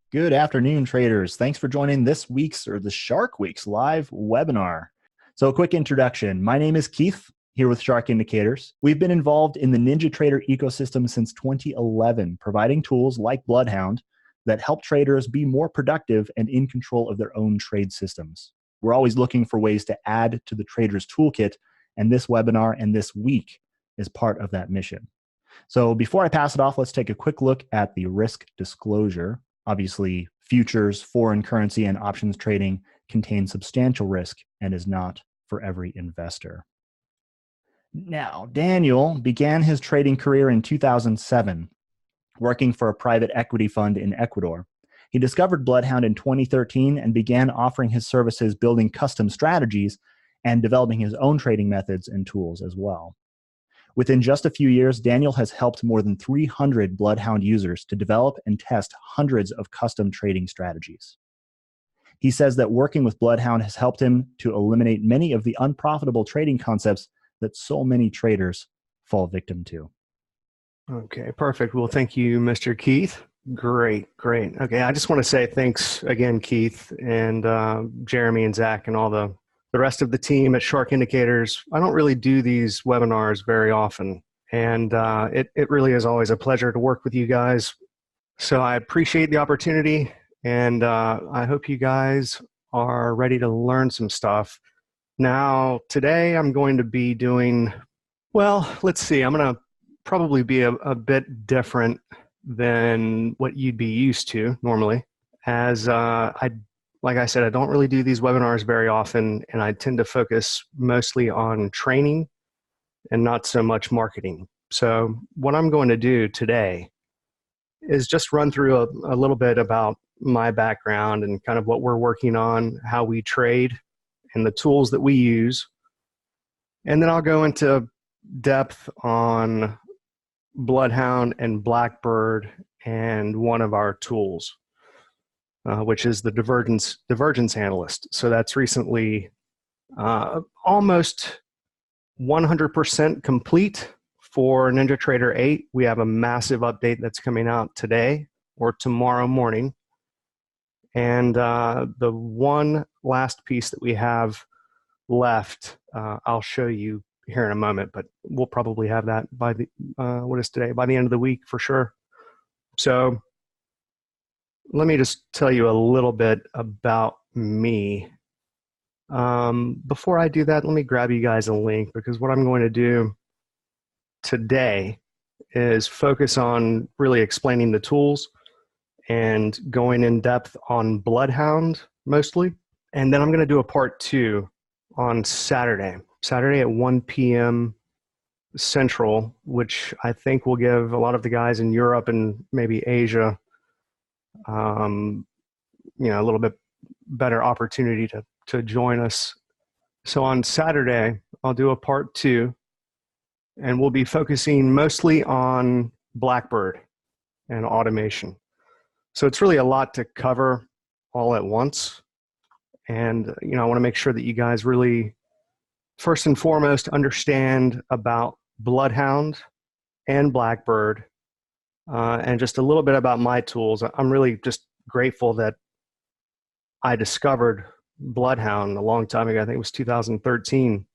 Good afternoon, traders. Thanks for joining this week's or the Shark Week's live webinar. So, a quick introduction. My name is Keith, here with Shark Indicators. We've been involved in the NinjaTrader ecosystem since 2011, providing tools like Bloodhound that help traders be more productive and in control of their own trade systems. We're always looking for ways to add to the trader's toolkit, and this webinar and this week is part of that mission. So, before I pass it off, let's take a quick look at the risk disclosure. Obviously, futures, foreign currency, and options trading contain substantial risk and is not for every investor. Now, Daniel began his trading career in 2007, working for a private equity fund in Ecuador. He discovered Bloodhound in 2013 and began offering his services building custom strategies and developing his own trading methods and tools as well. Within just a few years, Daniel has helped more than 300 Bloodhound users to develop and test hundreds of custom trading strategies. He says that working with Bloodhound has helped him to eliminate many of the unprofitable trading concepts that so many traders fall victim to. Okay, perfect. Well, thank you, Mr. Keith. Great. Okay, I just want to say thanks again, Keith, and Jeremy and Zach and all the rest of the team at Shark Indicators. I don't really do these webinars very often, and it really is always a pleasure to work with you guys. So I appreciate the opportunity, and I hope you guys are ready to learn some stuff. Now, today I'm going to be doing, well, let's see, I'm going to probably be a bit different than what you'd be used to normally, as like I said, I don't really do these webinars very often, and I tend to focus mostly on training and not so much marketing. So what I'm going to do today is just run through a little bit about my background and kind of what we're working on, how we trade, and the tools that we use. And then I'll go into depth on Bloodhound and Blackbird and one of our tools, which is the divergence analyst. So that's recently almost 100% complete for NinjaTrader 8. We have a massive update that's coming out today or tomorrow morning. And the one last piece that we have left, I'll show you here in a moment, but we'll probably have that by the what is today? By the end of the week for sure. So let me just tell you a little bit about me. Before I do that, let me grab you guys a link, because what I'm going to do today is focus on really explaining the tools and going in depth on Bloodhound mostly. And then I'm going to do a part 2 on Saturday at 1 p.m. Central, which I think will give a lot of the guys in Europe and maybe Asia a little bit better opportunity to join us. So on Saturday, I'll do a part 2, and we'll be focusing mostly on Blackbird and automation. So it's really a lot to cover all at once. And, I want to make sure that you guys really, first and foremost, understand about Bloodhound and Blackbird, and just a little bit about my tools. I'm really just grateful that I discovered Bloodhound a long time ago. I think it was 2013.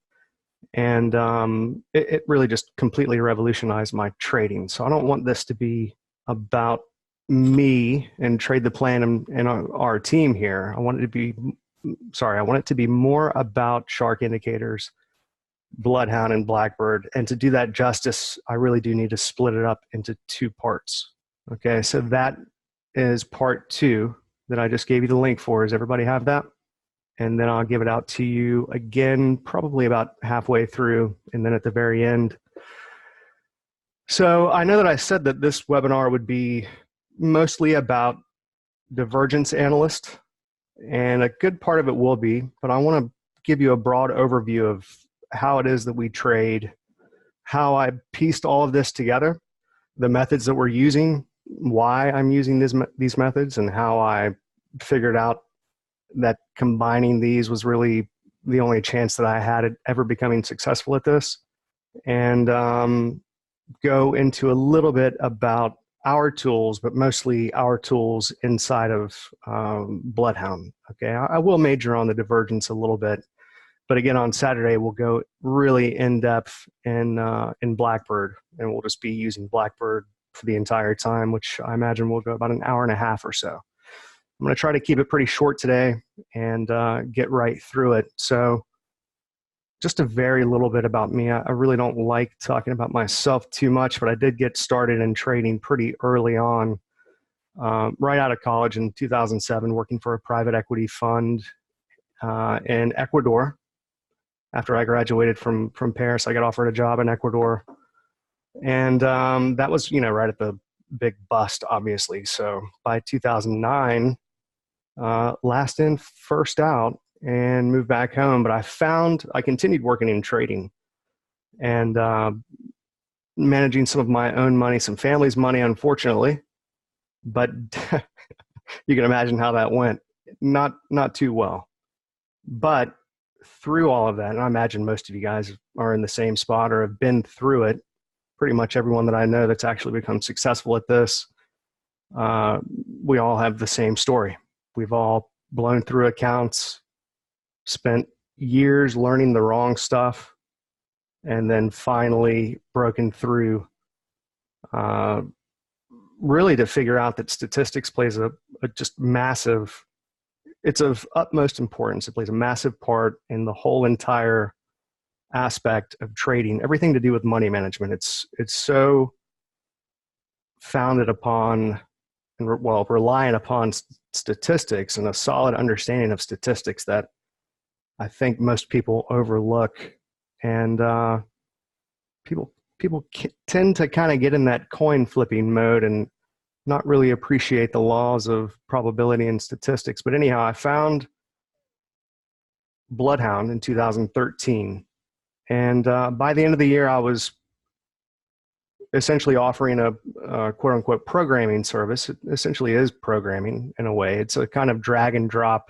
And it really just completely revolutionized my trading. So I don't want this to be about me and Trade the Plan and our team here. I want it to be more about Shark Indicators, Bloodhound, and Blackbird. And to do that justice, I really do need to split it up into 2 parts. Okay, so that is part 2 that I just gave you the link for. Does everybody have that? And then I'll give it out to you again, probably about halfway through, and then at the very end. So I know that I said that this webinar would be mostly about divergence analyst, and a good part of it will be, but I want to give you a broad overview of how it is that we trade, how I pieced all of this together, the methods that we're using, why I'm using these methods, and how I figured out that combining these was really the only chance that I had at ever becoming successful at this. And go into a little bit about our tools, but mostly our tools inside of Bloodhound. Okay, I will major on the Divergence a little bit, but again, on Saturday we'll go really in depth in Blackbird, and we'll just be using Blackbird for the entire time, which I imagine will go about an hour and a half or so. I'm going to try to keep it pretty short today and get right through it. So just a very little bit about me. I really don't like talking about myself too much, but I did get started in trading pretty early on, right out of college in 2007, working for a private equity fund in Ecuador. After I graduated from Paris, I got offered a job in Ecuador. And that was, right at the big bust, obviously. So by 2009, last in, first out, and moved back home. But I continued working in trading and managing some of my own money, some family's money, unfortunately. But you can imagine how that went. Not too well. But through all of that, and I imagine most of you guys are in the same spot or have been through it, pretty much everyone that I know that's actually become successful at this, we all have the same story. We've all blown through accounts, spent years learning the wrong stuff, and then finally broken through really to figure out that statistics plays a just massive, it's of utmost importance. It plays a massive part in the whole entire aspect of trading, everything to do with money management. It's so founded upon and relying upon statistics and a solid understanding of statistics that I think most people overlook. And people tend to kind of get in that coin flipping mode and not really appreciate the laws of probability and statistics. But anyhow, I found Bloodhound in 2013. And by the end of the year, I was essentially offering a quote unquote programming service. It essentially is programming in a way. It's a kind of drag and drop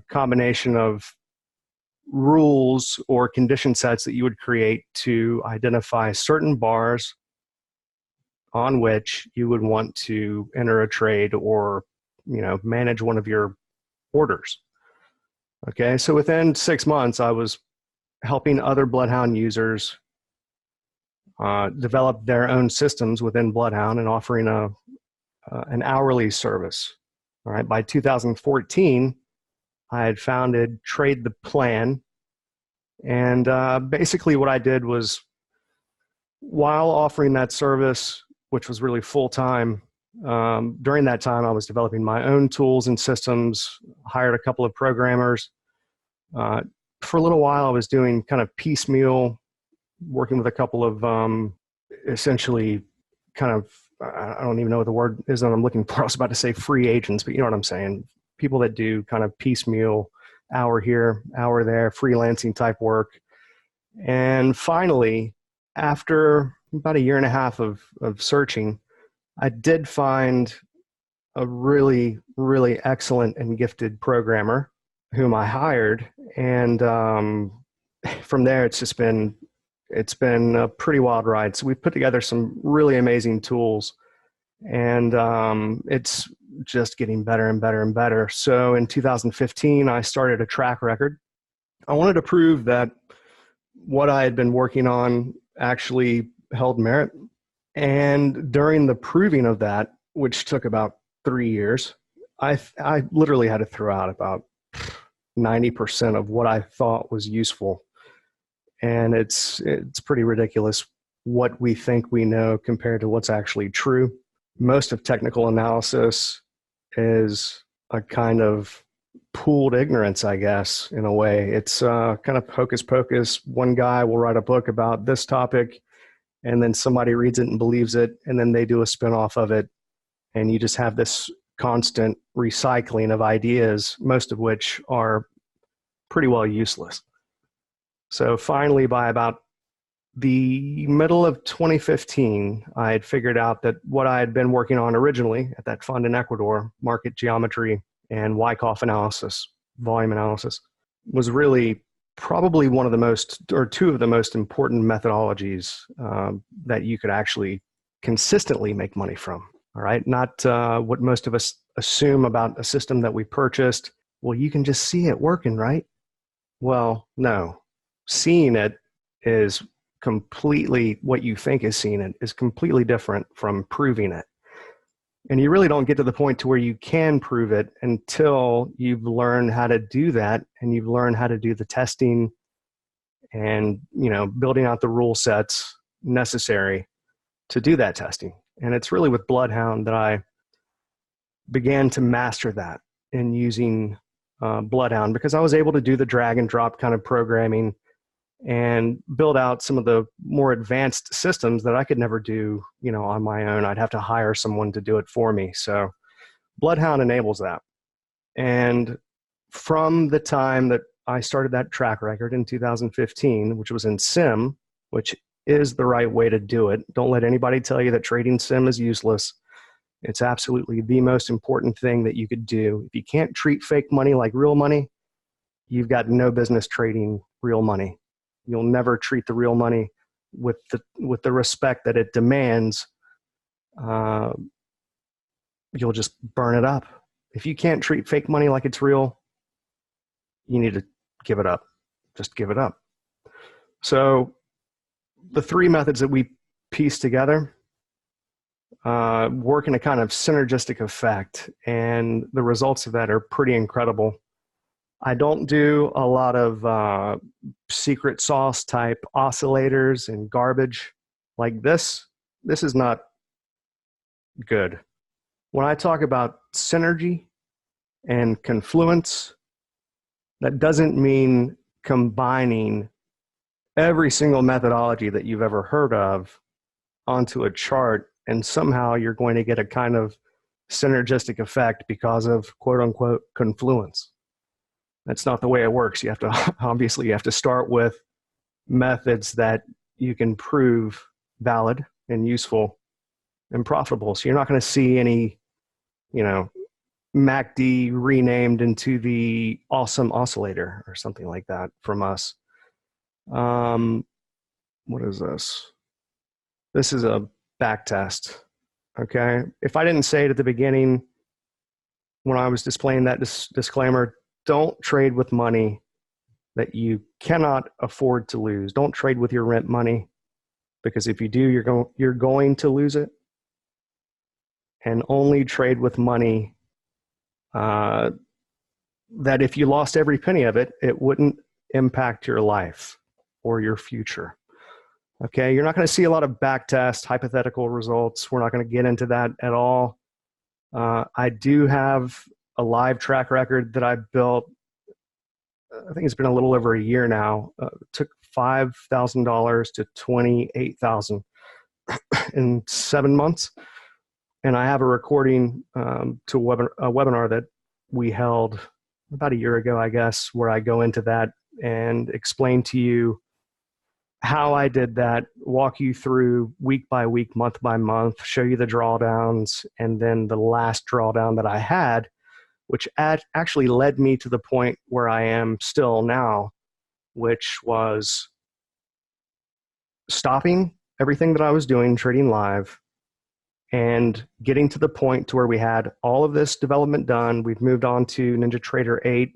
combination of rules or condition sets that you would create to identify certain bars on which you would want to enter a trade or, manage one of your orders. Okay, so within 6 months, I was helping other Bloodhound users develop their own systems within Bloodhound and offering an hourly service. All right, by 2014, I had founded Trade the Plan, and basically what I did was, while offering that service, which was really full-time, during that time I was developing my own tools and systems, hired a couple of programmers. For a little while I was doing kind of piecemeal, working with a couple of essentially kind of, I don't even know what the word is that I'm looking for. I was about to say free agents, but you know what I'm saying. People that do kind of piecemeal, hour here, hour there, freelancing type work. And finally, after about a year and a half of searching, I did find a really, really excellent and gifted programmer whom I hired. And from there, it's been a pretty wild ride. So we put together some really amazing tools, and it's just getting better and better and better. So in 2015, I started a track record. I wanted to prove that what I had been working on actually held merit. And during the proving of that, which took about 3 years, I literally had to throw out about 90% of what I thought was useful. And it's pretty ridiculous what we think we know compared to what's actually true. Most of technical analysis is a kind of pooled ignorance, I guess, in a way. It's kind of hocus pocus. One guy will write a book about this topic, and then somebody reads it and believes it, and then they do a spin-off of it, and you just have this constant recycling of ideas, most of which are pretty well useless. So finally, by about the middle of 2015, I had figured out that what I had been working on originally at that fund in Ecuador, market geometry and Wyckoff analysis, volume analysis, was really probably one of the most, or two of the most important methodologies that you could actually consistently make money from. All right. Not what most of us assume about a system that we purchased. Well, you can just see it working, right? Well, no. Seeing it is completely what you think is seeing it is completely different from proving it. And you really don't get to the point to where you can prove it until you've learned how to do that, and you've learned how to do the testing and, building out the rule sets necessary to do that testing. And it's really with Bloodhound that I began to master that in using Bloodhound, because I was able to do the drag and drop kind of programming and build out some of the more advanced systems that I could never do, on my own. I'd have to hire someone to do it for me. So Bloodhound enables that. And from the time that I started that track record in 2015, which was in sim, which is the right way to do it. Don't let anybody tell you that trading sim is useless. It's absolutely the most important thing that you could do. If you can't treat fake money like real money, you've got no business trading real money. You'll never treat the real money with the respect that it demands. You'll just burn it up. If you can't treat fake money like it's real, you need to give it up. Just give it up. So the three methods that we piece together work in a kind of synergistic effect, and the results of that are pretty incredible. I don't do a lot of secret sauce type oscillators and garbage like this. This is not good. When I talk about synergy and confluence, that doesn't mean combining every single methodology that you've ever heard of onto a chart and somehow you're going to get a kind of synergistic effect because of quote unquote confluence. That's not the way it works. You have to start with methods that you can prove valid and useful and profitable. So you're not going to see any, MACD renamed into the awesome oscillator or something like that from us. What is this? This is a back test. Okay. If I didn't say it at the beginning when I was displaying that disclaimer, don't trade with money that you cannot afford to lose. Don't trade with your rent money, because if you do, you're going to lose it. And only trade with money that if you lost every penny of it, it wouldn't impact your life or your future. Okay, you're not going to see a lot of backtest hypothetical results. We're not going to get into that at all. I do have a live track record that I built. I think it's been a little over a year now. It took $5,000 to $28,000 in 7 months. And I have a recording to a webinar that we held about a year ago, I guess, where I go into that and explain to you how I did that, walk you through week by week, month by month, show you the drawdowns, and then the last drawdown that I had, which actually led me to the point where I am still now, which was stopping everything that I was doing, trading live, and getting to the point to where we had all of this development done. We've moved on to NinjaTrader 8.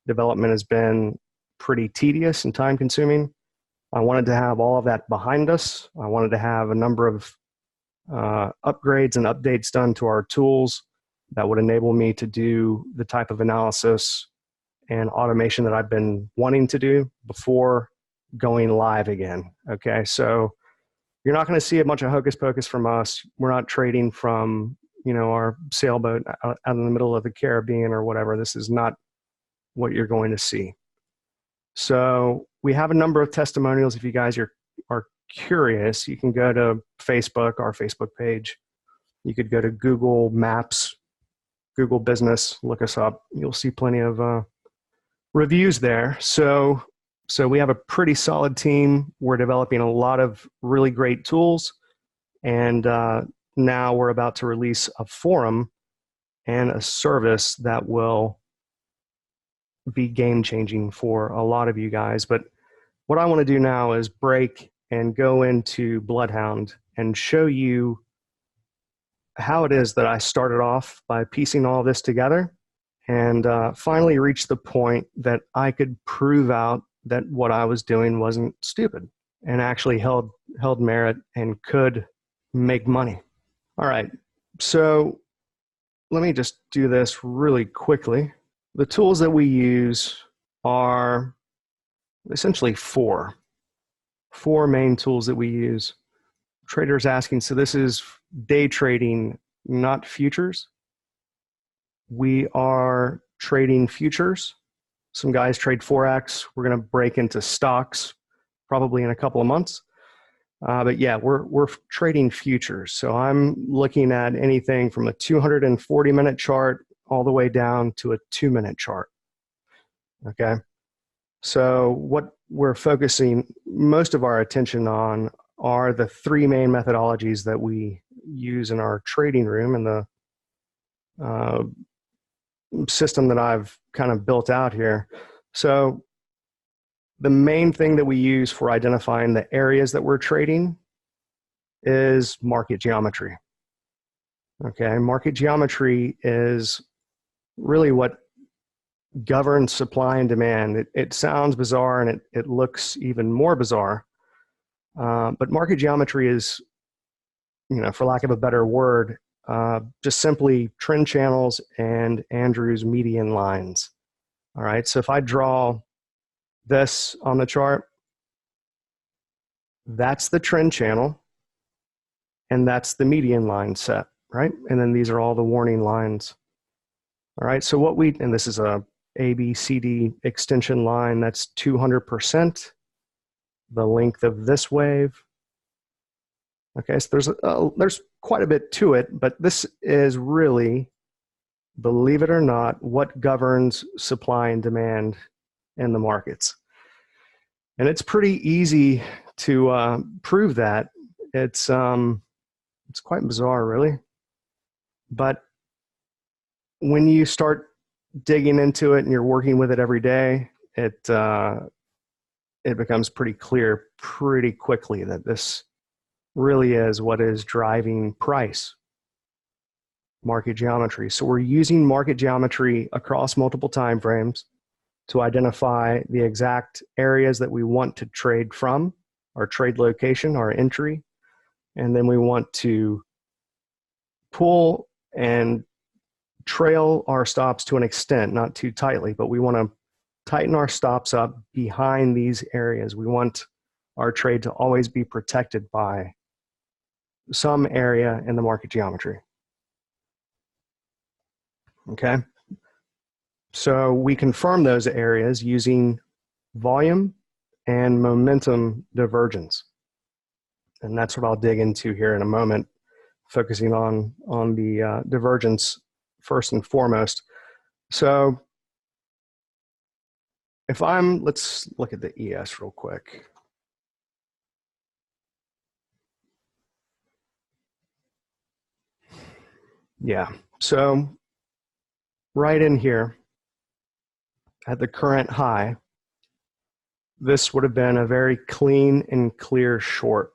Development has been pretty tedious and time consuming. I wanted to have all of that behind us. I wanted to have a number of upgrades and updates done to our tools that would enable me to do the type of analysis and automation that I've been wanting to do before going live again. Okay, so you're not going to see a bunch of hocus pocus from us. We're not trading from, our sailboat out in the middle of the Caribbean or whatever. This is not what you're going to see. So we have a number of testimonials. If you guys are curious, you can go to Facebook, our Facebook page. You could go to Google Maps, Google Business, look us up. You'll see plenty of reviews there. So we have a pretty solid team. We're developing a lot of really great tools. And now we're about to release a forum and a service that will be game-changing for a lot of you guys. But what I want to do now is break and go into Bloodhound and show you how it is that I started off by piecing all this together and finally reached the point that I could prove out that what I was doing wasn't stupid and actually held merit and could make money. All right, so let me just do this really quickly. The tools that we use are essentially four main tools that we use. Traders asking, so this is day trading, not futures. We are trading futures. Some guys trade Forex. We're going to break into stocks probably in a couple of months. But yeah, we're trading futures. So I'm looking at anything from a 240-minute chart all the way down to a 2-minute chart. Okay. So what we're focusing most of our attention on are the three main methodologies that we use in our trading room and the system that I've kind of built out here. So the main thing that we use for identifying the areas that we're trading is market geometry. Okay, market geometry is really what governs supply and demand. It sounds bizarre and it looks even more bizarre, but market geometry is, for lack of a better word, just simply trend channels and Andrews median lines. All right, so if I draw this on the chart, that's the trend channel and that's the median line set, right? And then these are all the warning lines. All right, so and this is a ABCD extension line, that's 200%, the length of this wave. Okay, so there's quite a bit to it, but this is really, believe it or not, what governs supply and demand in the markets. And it's pretty easy to prove that. It's quite bizarre, really. But when you start digging into it and you're working with it every day, it becomes pretty clear pretty quickly that this really is what is driving price. Market geometry. So we're using market geometry across multiple time frames to identify the exact areas that we want to trade from, our trade location, our entry, and then we want to pull and trail our stops to an extent, not too tightly, but we want to tighten our stops up behind these areas. We want our trade to always be protected by some area in the market geometry. Okay. So we confirm those areas using volume and momentum divergence. And that's what I'll dig into here in a moment, focusing on the divergence first and foremost. So let's look at the ES real quick. Yeah, so right in here at the current high, this would have been a very clean and clear short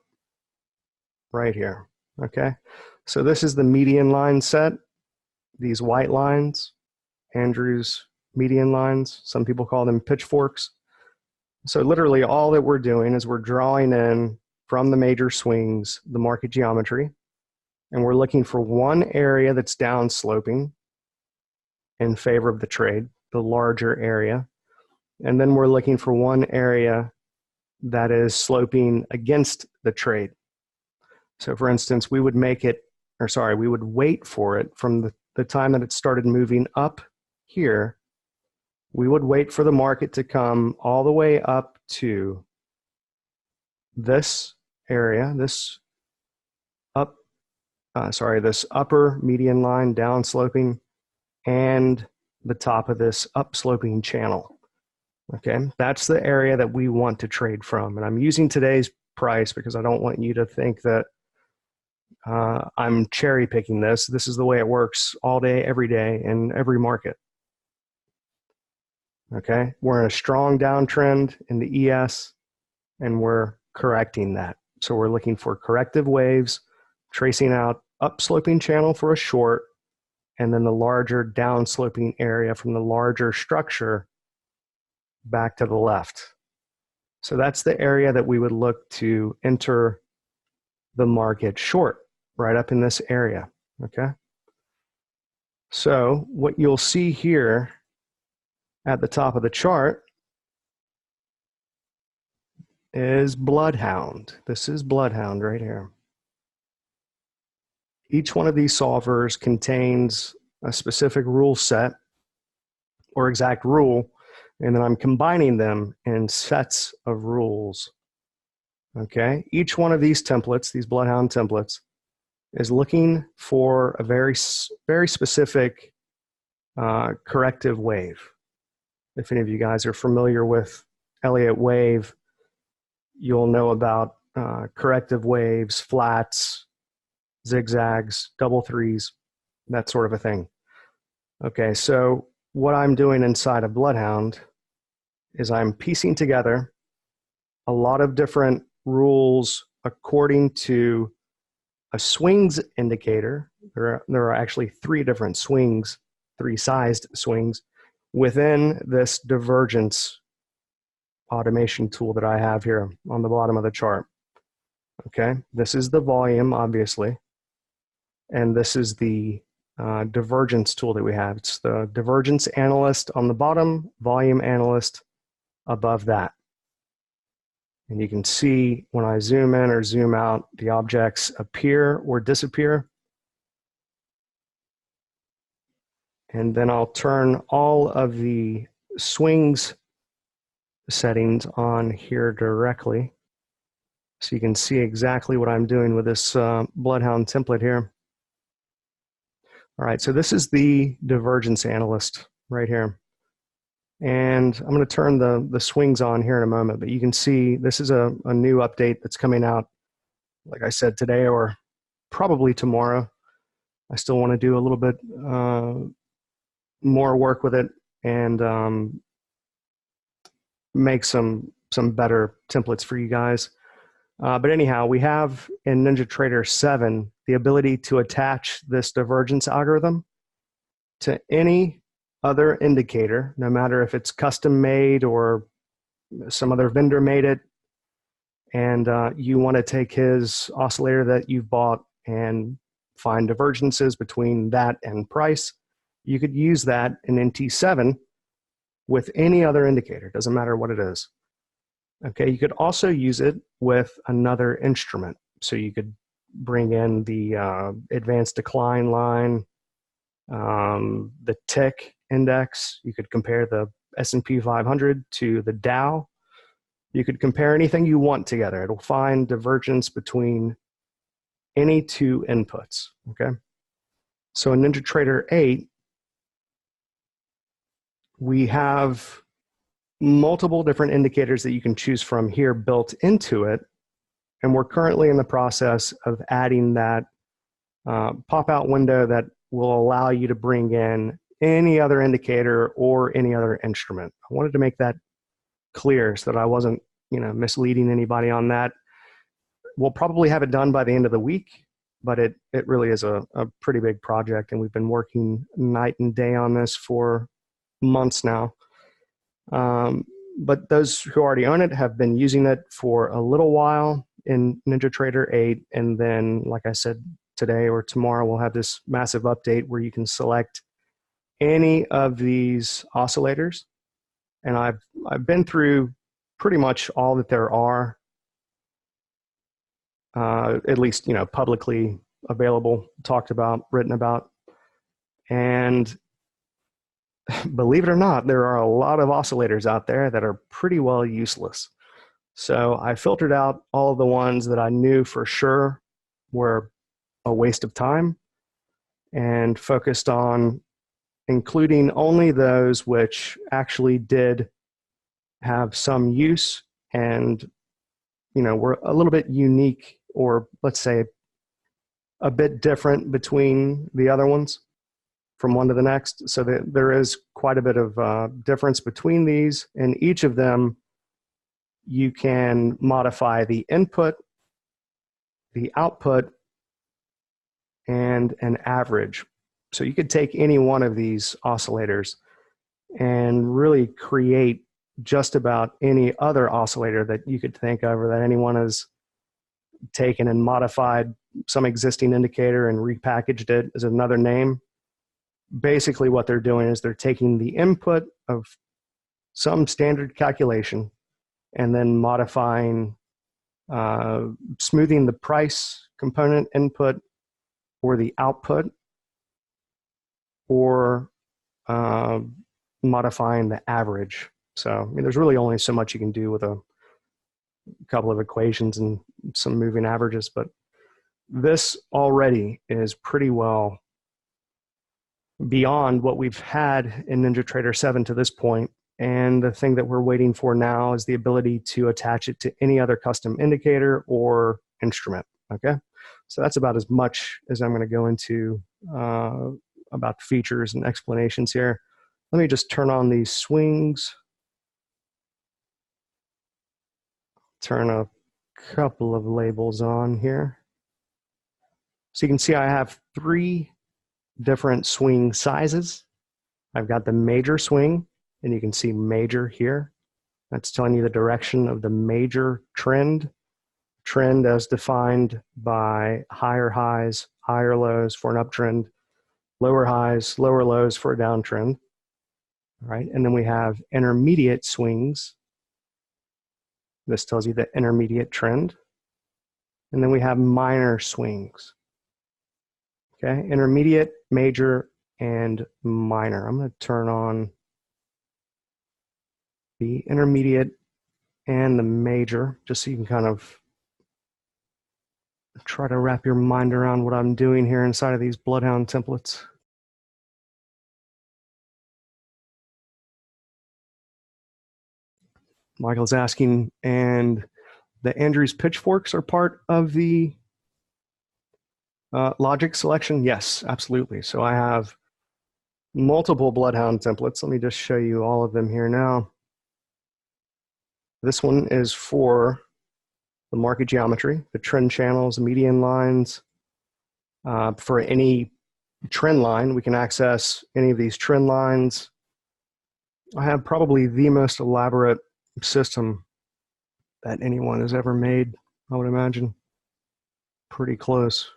right here, okay? So this is the median line set, these white lines, Andrews median lines. Some people call them pitchforks. So literally all that we're doing is we're drawing in from the major swings, the market geometry, and we're looking for one area that's down sloping in favor of the trade, the larger area. And then we're looking for one area that is sloping against the trade. So for instance, we would we would wait for it from the time that it started moving up here. We would wait for the market to come all the way up to this area, this upper median line down sloping and the top of this upsloping channel. Okay, that's the area that we want to trade from. And I'm using today's price because I don't want you to think that I'm cherry picking this. This is the way it works all day, every day, in every market. Okay, we're in a strong downtrend in the ES and we're correcting that. So we're looking for corrective waves, tracing out upsloping channel for a short, and then the larger downsloping area from the larger structure back to the left. So that's the area that we would look to enter the market short, right up in this area, okay? So what you'll see here at the top of the chart is Bloodhound. This is Bloodhound right here. Each one of these solvers contains a specific rule set or exact rule, and then I'm combining them in sets of rules. Okay, each one of these templates, these Bloodhound templates, is looking for a very specific corrective wave. If any of you guys are familiar with Elliott wave, you'll know about corrective waves, flats, zigzags, double threes, that sort of a thing. Okay, so what I'm doing inside of Bloodhound is I'm piecing together a lot of different rules according to a swings indicator. There are actually three different swings, three sized swings within this divergence automation tool that I have here on the bottom of the chart. Okay, this is the volume, obviously, and this is the divergence tool that we have. It's the divergence analyst on the bottom, volume analyst above that. And you can see when I zoom in or zoom out, the objects appear or disappear. And then I'll turn all of the swings settings on here directly, so you can see exactly what I'm doing with this Bloodhound template here. All right, so this is the divergence analyst right here. And I'm going to turn the swings on here in a moment, but you can see this is a new update that's coming out, like I said, today or probably tomorrow. I still want to do a little bit more work with it and make some better templates for you guys. But anyhow, we have in NinjaTrader 7 the ability to attach this divergence algorithm to any other indicator, no matter if it's custom made or some other vendor made it, and you want to take his oscillator that you've bought and find divergences between that and price, you could use that in NT7 with any other indicator, doesn't matter what it is. Okay, you could also use it with another instrument. So you could bring in the advanced decline line, the tick index. You could compare the S&P 500 to the Dow. You could compare anything you want together. It'll find divergence between any two inputs, okay? So in NinjaTrader 8, we have multiple different indicators that you can choose from here built into it. And we're currently in the process of adding that pop-out window that will allow you to bring in any other indicator or any other instrument. I wanted to make that clear so that I wasn't, misleading anybody on that. We'll probably have it done by the end of the week, but it really is a pretty big project, and we've been working night and day on this for months now. But those who already own it have been using it for a little while in NinjaTrader 8, and then, like I said, today or tomorrow we'll have this massive update where you can select any of these oscillators. And I've been through pretty much all that there are, at least publicly available, talked about, written about, and believe it or not, there are a lot of oscillators out there that are pretty well useless. So I filtered out all of the ones that I knew for sure were a waste of time and focused on including only those which actually did have some use and were a little bit unique, or let's say a bit different between the other ones from one to the next. So that there is quite a bit of difference between these, and each of them you can modify the input, the output, and an average. So you could take any one of these oscillators and really create just about any other oscillator that you could think of, or that anyone has taken and modified some existing indicator and repackaged it as another name. Basically what they're doing is they're taking the input of some standard calculation and then modifying, smoothing the price component input or the output, or modifying the average. So I mean, there's really only so much you can do with a couple of equations and some moving averages, but this already is pretty well beyond what we've had in NinjaTrader 7 to this point. And the thing that we're waiting for now is the ability to attach it to any other custom indicator or instrument. Okay, so that's about as much as I'm going to go into about features and explanations here. Let me just turn on these swings. Turn a couple of labels on here. So you can see I have 3 different swing sizes. I've got the major swing, and you can see major here. That's telling you the direction of the major trend. Trend as defined by higher highs, higher lows for an uptrend, lower highs, lower lows for a downtrend. All right, and then we have intermediate swings. This tells you the intermediate trend. And then we have minor swings. Okay, intermediate, major, and minor. I'm going to turn on the intermediate and the major, just so you can kind of try to wrap your mind around what I'm doing here inside of these Bloodhound templates. Michael's asking, and the Andrews pitchforks are part of the logic selection? Yes, absolutely. So I have multiple Bloodhound templates. Let me just show you all of them here now. This one is for the market geometry, the trend channels, median lines. For any trend line, we can access any of these trend lines. I have probably the most elaborate system that anyone has ever made, I would imagine. Pretty close.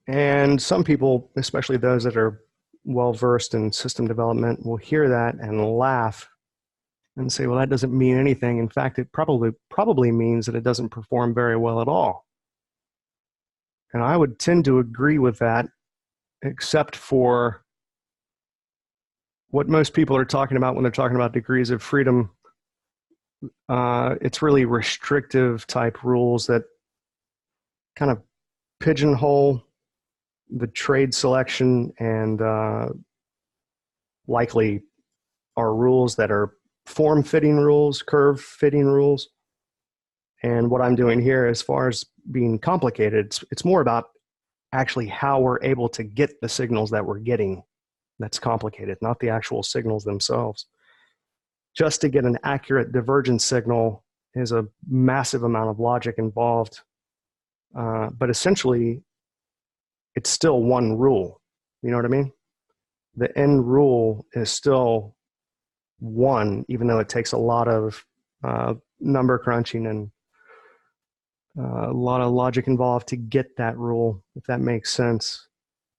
And some people, especially those that are well-versed in system development, will hear that and laugh and say, well, that doesn't mean anything. In fact, it probably means that it doesn't perform very well at all. And I would tend to agree with that, except for what most people are talking about when they're talking about degrees of freedom. It's really restrictive type rules that kind of pigeonhole the trade selection, and likely are rules that are form-fitting rules, curve-fitting rules. And what I'm doing here, as far as being complicated, it's more about actually how we're able to get the signals that we're getting. That's complicated, not the actual signals themselves. Just to get an accurate divergence signal is a massive amount of logic involved. But essentially, it's still one rule. You know what I mean? The end rule is still one, even though it takes a lot of number crunching and a lot of logic involved to get that rule, if that makes sense.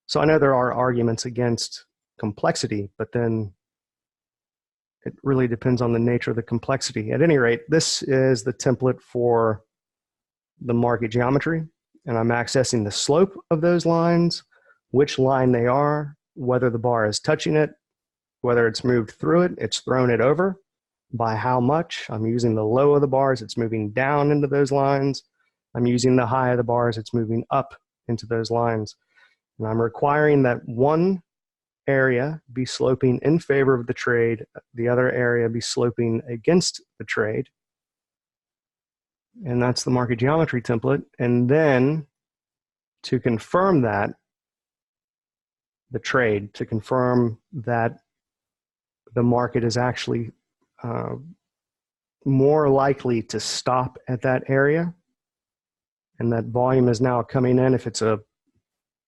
So I know there are arguments against complexity, but then it really depends on the nature of the complexity. At any rate, this is the template for the market geometry, and I'm accessing the slope of those lines, which line they are, whether the bar is touching it, whether it's moved through it, it's thrown it over, by how much. I'm using the low of the bars, it's moving down into those lines. I'm using the high of the bars, it's moving up into those lines. And I'm requiring that one area be sloping in favor of the trade, the other area be sloping against the trade. And that's the market geometry template. And then to confirm that, the trade, to confirm that the market is actually more likely to stop at that area, and that volume is now coming in. If it's a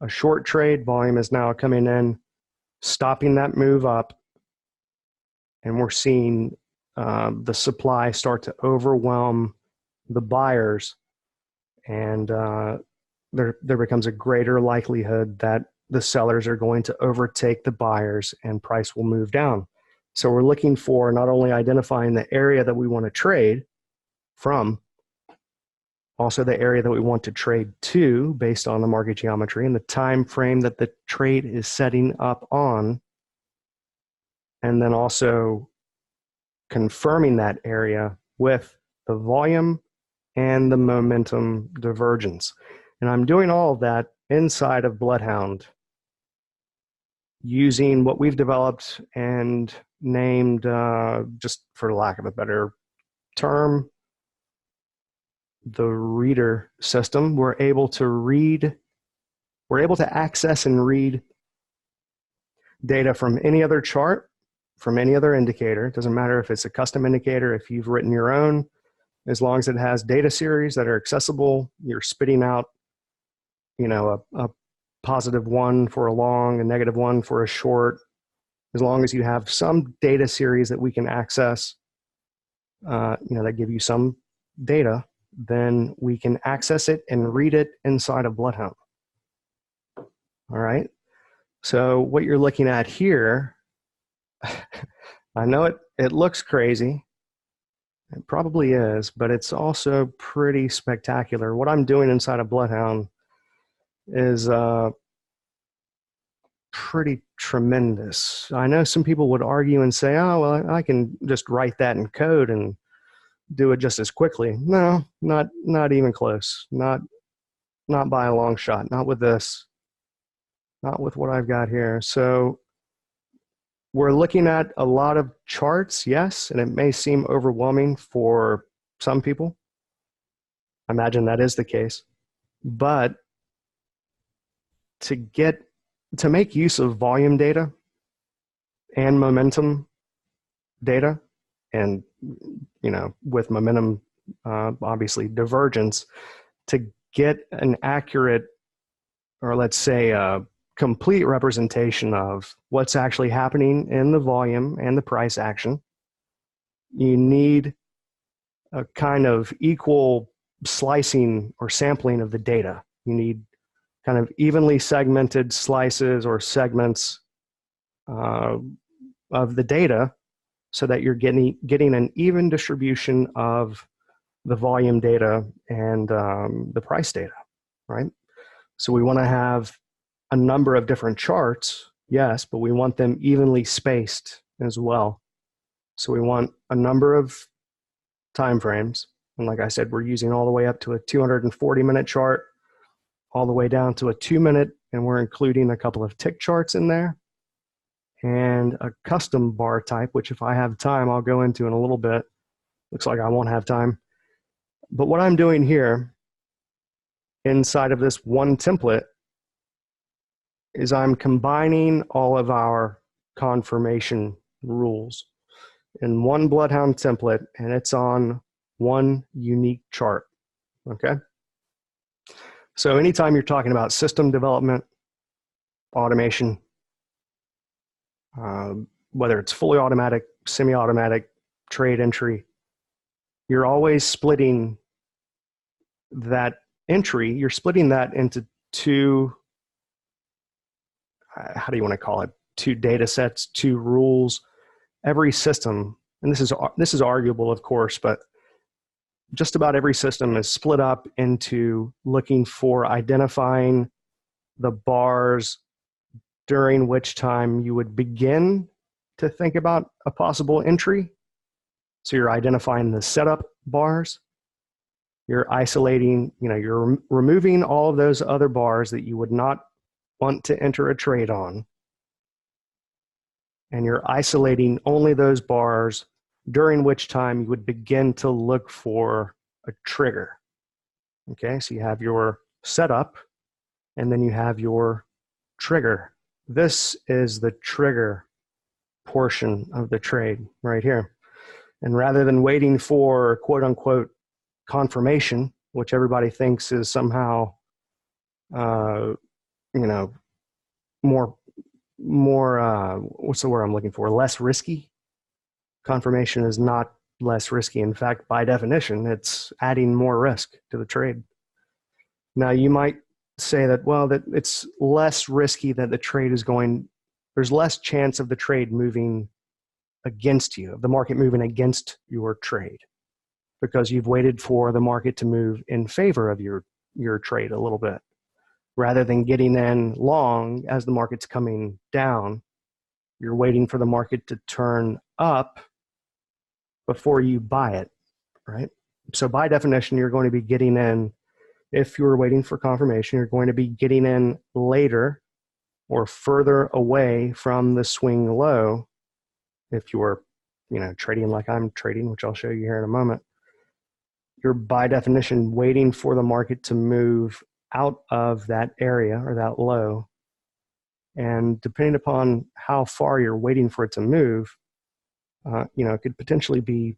short trade, volume is now coming in, stopping that move up, and we're seeing the supply start to overwhelm the buyers, and there becomes a greater likelihood that the sellers are going to overtake the buyers and price will move down. So we're looking for not only identifying the area that we want to trade from, also the area that we want to trade to based on the market geometry and the time frame that the trade is setting up on, and then also confirming that area with the volume and the momentum divergence. And I'm doing all of that inside of Bloodhound using what we've developed and named, just for lack of a better term, the reader system. We're able to access and read data from any other chart, from any other indicator. It doesn't matter if it's a custom indicator, if you've written your own, as long as it has data series that are accessible. You're spitting out, a +1 for a long, a -1 for a short. As long as you have some data series that we can access, that give you some data, then we can access it and read it inside of Bloodhound. All right. So what you're looking at here, I know it looks crazy. It probably is, but it's also pretty spectacular. What I'm doing inside of Bloodhound is pretty tremendous. I know some people would argue and say, oh, well, I can just write that in code and do it just as quickly. No, not even close. Not by a long shot. Not with this. Not with what I've got here. So we're looking at a lot of charts, yes, and it may seem overwhelming for some people. I imagine that is the case. But to make use of volume data and momentum data, and with momentum, obviously divergence, to get an accurate, or let's say a complete representation of what's actually happening in the volume and the price action, you need a kind of equal slicing or sampling of the data. You need kind of evenly segmented slices or segments of the data, so that you're getting an even distribution of the volume data and the price data, right? So we want to have a number of different charts, yes, but we want them evenly spaced as well. So we want a number of time frames. And like I said, we're using all the way up to a 240-minute chart, all the way down to a 2-minute, and we're including a couple of tick charts in there, and a custom bar type, which if I have time, I'll go into in a little bit. Looks like I won't have time. But what I'm doing here inside of this one template is I'm combining all of our confirmation rules in one Bloodhound template, and it's on one unique chart, okay? So anytime you're talking about system development, automation, whether it's fully automatic, semi-automatic, trade entry, you're always splitting that entry, you're splitting that into two, how do you want to call it, two data sets, two rules. Every system, and this is arguable, of course, but just about every system is split up into looking for identifying the bars during which time you would begin to think about a possible entry. So you're identifying the setup bars. You're isolating, you're removing all of those other bars that you would not want to enter a trade on. And you're isolating only those bars during which time you would begin to look for a trigger. Okay, so you have your setup, and then you have your trigger. This is the trigger portion of the trade right here. And rather than waiting for quote unquote confirmation, which everybody thinks is somehow, you know, more, what's the word I'm looking for? Less risky. Confirmation is not less risky. In fact, by definition, it's adding more risk to the trade. Now, you might say that, well, that it's less risky that the trade is going, there's less chance of the trade moving against you, of the market moving against your trade, because you've waited for the market to move in favor of your trade a little bit. Rather than getting in long as the market's coming down, you're waiting for the market to turn up before you buy it, right? So by definition, you're going to be getting in, if you're waiting for confirmation, you're going to be getting in later or further away from the swing low. If you're, trading like I'm trading, which I'll show you here in a moment, you're by definition waiting for the market to move out of that area or that low. And depending upon how far you're waiting for it to move, it could potentially be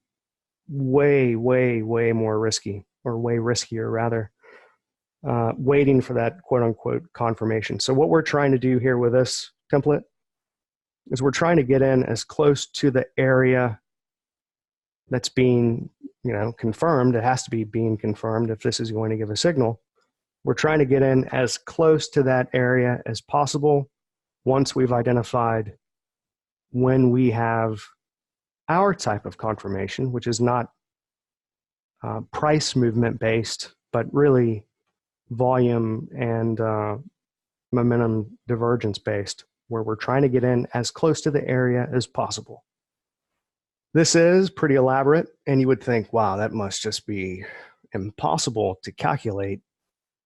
way, way, way more risky, or way riskier rather, waiting for that quote unquote confirmation. So what we're trying to do here with this template is we're trying to get in as close to the area that's being, confirmed. It has to be being confirmed if this is going to give a signal. We're trying to get in as close to that area as possible once we've identified when we have our type of confirmation, which is not price movement based, but really volume and momentum divergence based, where we're trying to get in as close to the area as possible. This is pretty elaborate, and you would think, wow, that must just be impossible to calculate.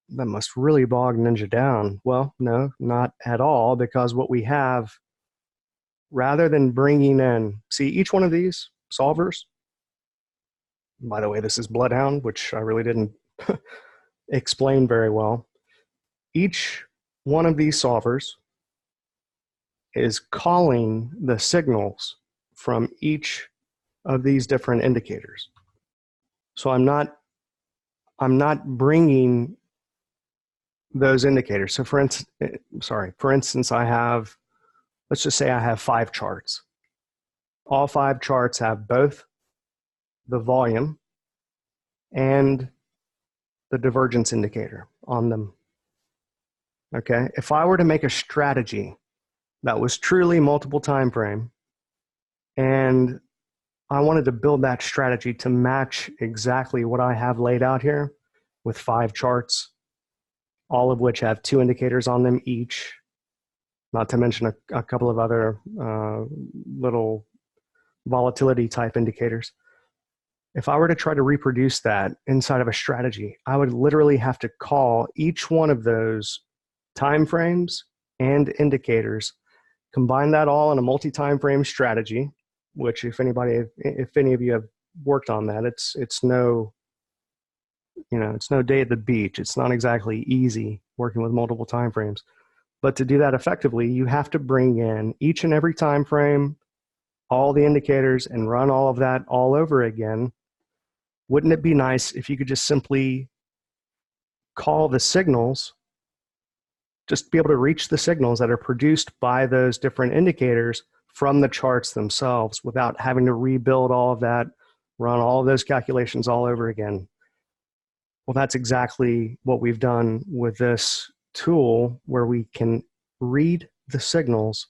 That must really bog Ninja down. Well, no, not at all, because what we have, rather than bringing in, see, each one of these solvers, by the way, this is Bloodhound, which I really didn't explain very well. Each one of these solvers is calling the signals from each of these different indicators. So I'm not bringing those indicators. So for instance, I have, let's just say I have 5 charts. All 5 charts have both the volume and the divergence indicator on them. Okay, if I were to make a strategy that was truly multiple time frame, and I wanted to build that strategy to match exactly what I have laid out here with 5 charts, all of which have 2 indicators on them each, not to mention a couple of other little volatility type indicators. If I were to try to reproduce that inside of a strategy, I would literally have to call each one of those time frames and indicators, combine that all in a multi-time frame strategy, which if any of you have worked on that, it's no day at the beach. It's not exactly easy working with multiple time frames. But to do that effectively, you have to bring in each and every time frame, all the indicators, and run all of that all over again. Wouldn't it be nice if you could just simply call the signals, just be able to reach the signals that are produced by those different indicators from the charts themselves without having to rebuild all of that, run all of those calculations all over again? Well, that's exactly what we've done with this tool, where we can read the signals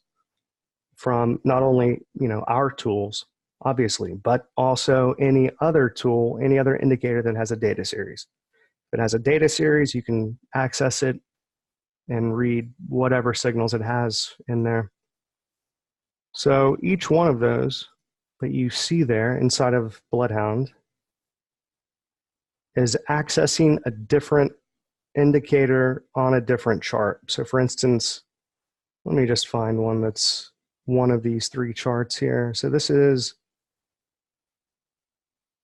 from not only, our tools, obviously, but also any other tool, any other indicator that has a data series. If it has a data series, you can access it and read whatever signals it has in there. So each one of those that you see there inside of Bloodhound is accessing a different indicator on a different chart. So for instance, let me just find one that's one of these 3 charts here. So this is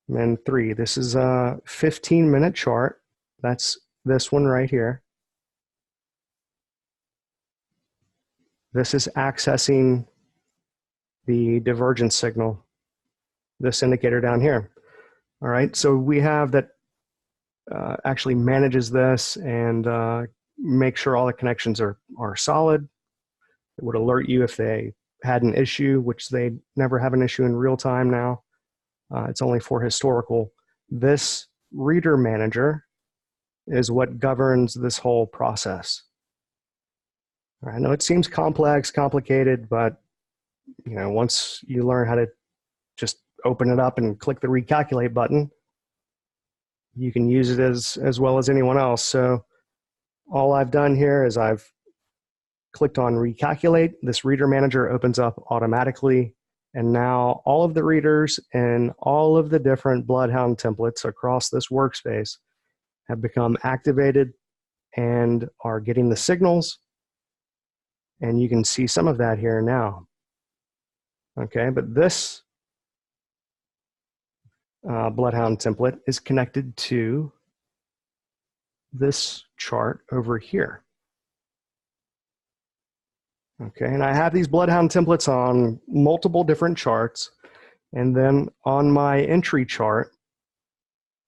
MN3. This is a 15-minute chart. That's this one right here. This is accessing the divergence signal, this indicator down here. All right, so we have that actually manages this and make sure all the connections are solid. It would alert you if they had an issue, which they never have an issue in real time now. It's only for historical. This reader manager is what governs this whole process. I know it seems complex, complicated, but once you learn how to just open it up and click the recalculate button, you can use it as well as anyone else. So all I've done here is I've clicked on recalculate. This reader manager opens up automatically. And now all of the readers and all of the different Bloodhound templates across this workspace have become activated and are getting the signals. And you can see some of that here now. Okay, but this Bloodhound template is connected to this chart over here. Okay, and I have these Bloodhound templates on multiple different charts, and then on my entry chart,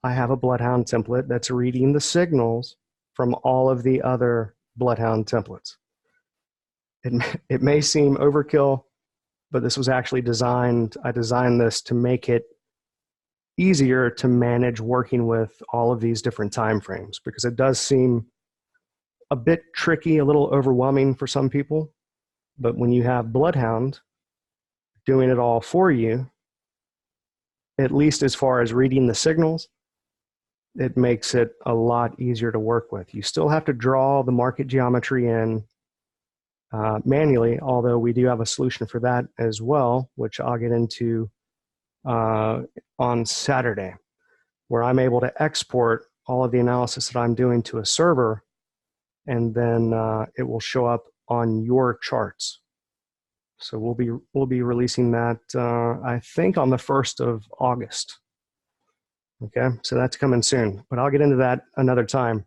I have a Bloodhound template that's reading the signals from all of the other Bloodhound templates. It may seem overkill, but this was actually designed, I designed this to make it easier to manage working with all of these different time frames, because it does seem a bit tricky, a little overwhelming for some people. But when you have Bloodhound doing it all for you, at least as far as reading the signals, it makes it a lot easier to work with. You still have to draw the market geometry in manually, although we do have a solution for that as well, which I'll get into on Saturday, where I'm able to export all of the analysis that I'm doing to a server, and then it will show up on your charts. So we'll be releasing that I think on the 1st of August. Okay, so that's coming soon, but I'll get into that another time.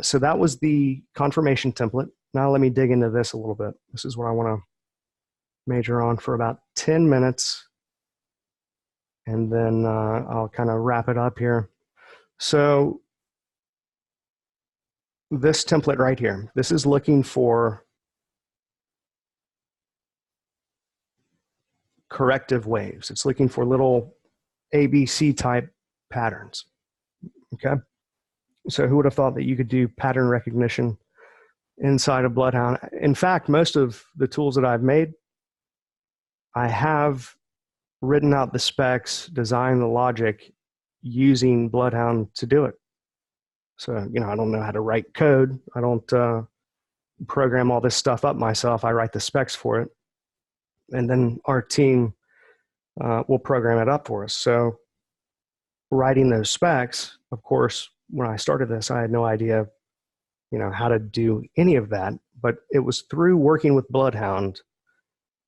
So that was the confirmation template. Now let me dig into this a little bit. This is what I want to major on for about 10 minutes, and then I'll kind of wrap it up here. So this template right here, this is looking for corrective waves. It's looking for little ABC type patterns. Okay. So who would have thought that you could do pattern recognition inside of Bloodhound? In fact, most of the tools that I've made, I have written out the specs, designed the logic using Bloodhound to do it. So, I don't know how to write code. I don't program all this stuff up myself. I write the specs for it. And then our team will program it up for us. So writing those specs, of course, when I started this, I had no idea, how to do any of that. But it was through working with Bloodhound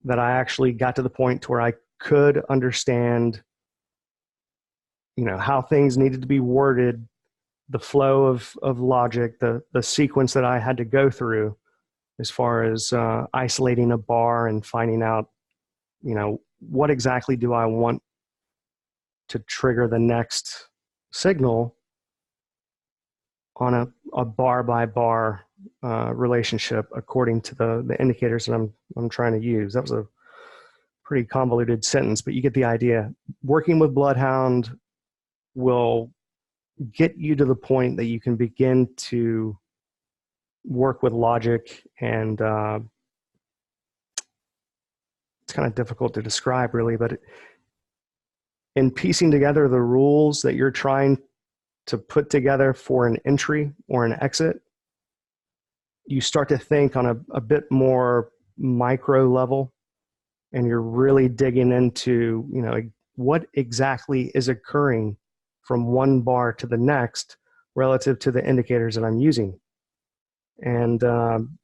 that I actually got to the point to where I could understand, how things needed to be worded, the flow of logic, the sequence that I had to go through as far as isolating a bar and finding out, what exactly do I want to trigger the next signal on a bar by bar relationship according to the indicators that I'm trying to use. That was a pretty convoluted sentence, but you get the idea. Working with Bloodhound will get you to the point that you can begin to work with logic, and it's kind of difficult to describe really, but in piecing together the rules that you're trying to put together for an entry or an exit, you start to think on a bit more micro level, and you're really digging into, what exactly is occurring from one bar to the next relative to the indicators that I'm using. And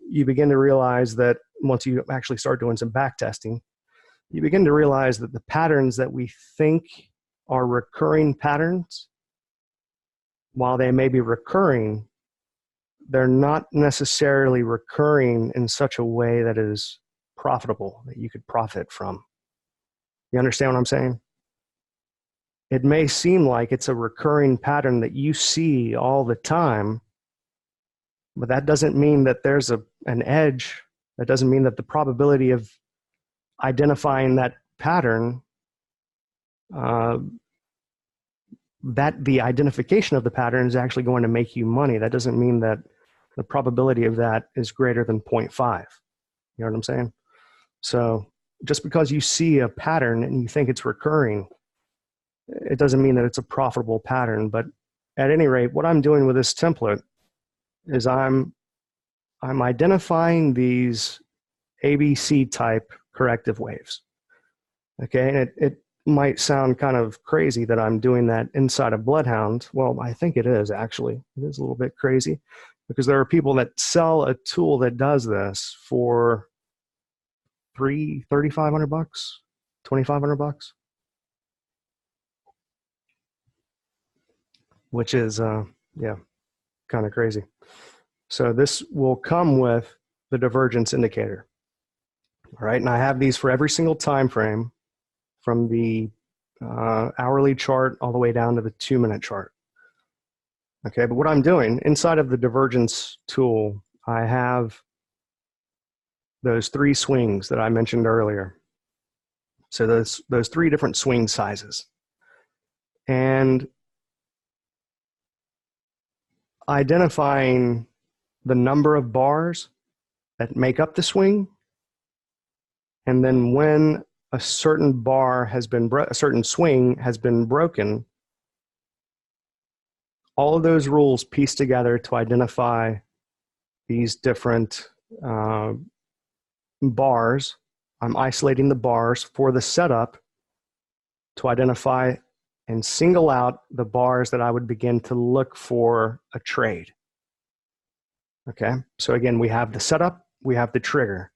you begin to realize that once you actually start doing some back testing, you begin to realize that the patterns that we think are recurring patterns, while they may be recurring, they're not necessarily recurring in such a way that is profitable, that you could profit from. You understand what I'm saying? it may seem like it's a recurring pattern that you see all the time, but that doesn't mean that there's an edge. That doesn't mean that the probability of identifying that pattern, that the identification of the pattern is actually going to make you money. That doesn't mean that the probability of that is greater than 0.5. You know what I'm saying? So just because you see a pattern and you think it's recurring, it doesn't mean that it's a profitable pattern. But at any rate, what I'm doing with this template is I'm identifying these ABC type corrective waves. Okay, and it might sound kind of crazy that I'm doing that inside of Bloodhound. Well, I think it is actually. It is a little bit crazy because there are people that sell a tool that does this for $3,500, $2,500, which is yeah, kind of crazy. So this will come with the divergence indicator. All right, and I have these for every single time frame, from the hourly chart all the way down to the 2-minute chart. Okay, but what I'm doing inside of the divergence tool, I have those 3 swings that I mentioned earlier. So those 3 different swing sizes. And identifying the number of bars that make up the swing, and then when a certain bar has been a certain swing has been broken, all of those rules piece together to identify these different bars. I'm isolating the bars for the setup to identify and single out the bars that I would begin to look for a trade. Okay, so again, we have the setup, we have the trigger.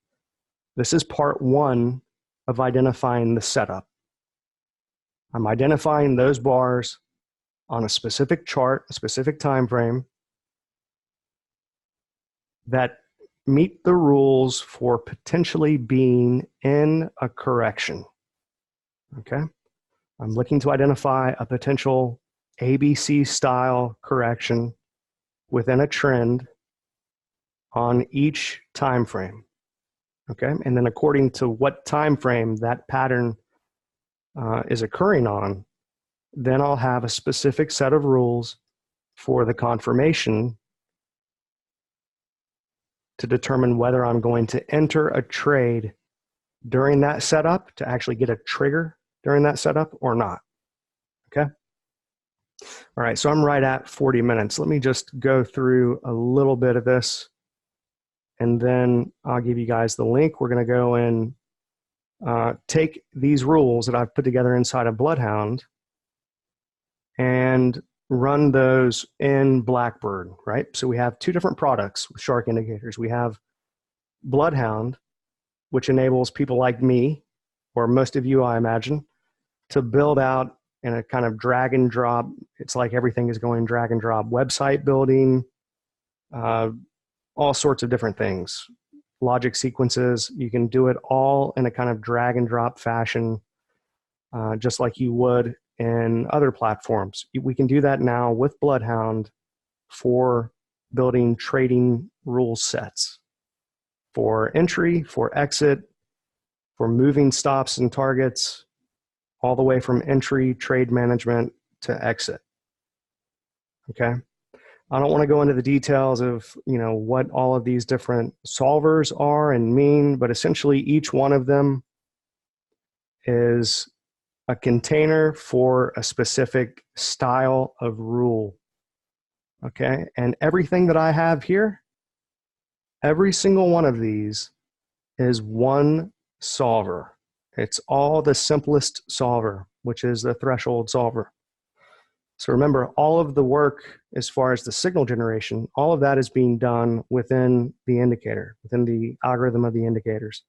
This is part 1 of identifying the setup. I'm identifying those bars on a specific chart, a specific time frame that meet the rules for potentially being in a correction. Okay? I'm looking to identify a potential ABC style correction within a trend on each time frame. Okay, and then according to what time frame that pattern is occurring on, then I'll have a specific set of rules for the confirmation to determine whether I'm going to enter a trade during that setup to actually get a trigger during that setup or not. Okay. All right, so I'm right at 40 minutes. Let me just go through a little bit of this, and then I'll give you guys the link. We're going to go and take these rules that I've put together inside of Bloodhound and run those in Blackbird, right? So we have 2 different products with shark indicators. We have Bloodhound, which enables people like me, or most of you, I imagine, to build out in a kind of drag and drop. It's like everything is going drag and drop. Website building, all sorts of different things. Logic sequences, you can do it all in a kind of drag and drop fashion, just like you would in other platforms. We can do that now with Bloodhound for building trading rule sets for entry, for exit, for moving stops and targets, all the way from entry, trade management to exit. Okay. I don't want to go into the details of, what all of these different solvers are and mean, but essentially each one of them is a container for a specific style of rule. Okay, and everything that I have here, every single one of these is one solver. It's all the simplest solver, which is the threshold solver. So remember, all of the work as far as the signal generation, all of that is being done within the indicator, within the algorithm of the indicators.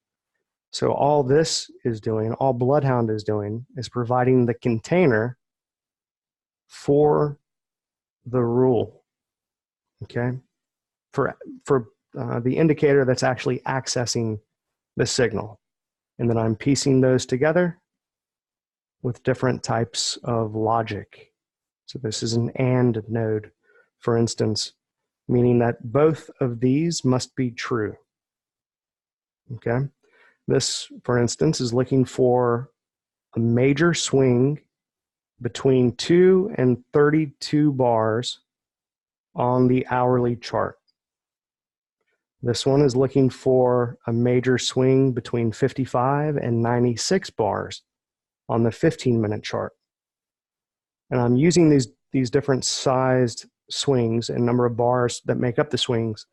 So all this is doing, all Bloodhound is doing, is providing the container for the rule, okay? For the indicator that's actually accessing the signal. And then I'm piecing those together with different types of logic. So this is an AND node, for instance, meaning that both of these must be true. Okay? This, for instance, is looking for a major swing between 2 and 32 bars on the hourly chart. This one is looking for a major swing between 55 and 96 bars on the 15-minute chart. And I'm using these different sized swings and number of bars that make up the swings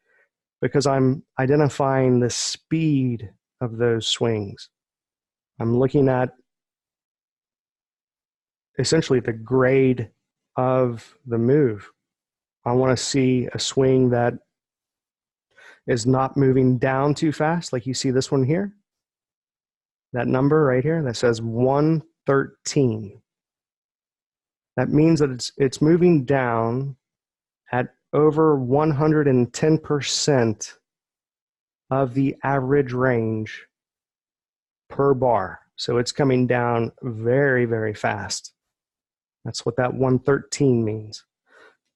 because I'm identifying the speed of those swings. I'm looking at essentially the grade of the move. I want to see a swing that is not moving down too fast, like you see this one here. That number right here that says 113. That means that it's moving down at over 110% of the average range per bar. So it's coming down very, very fast. That's what that 113 means.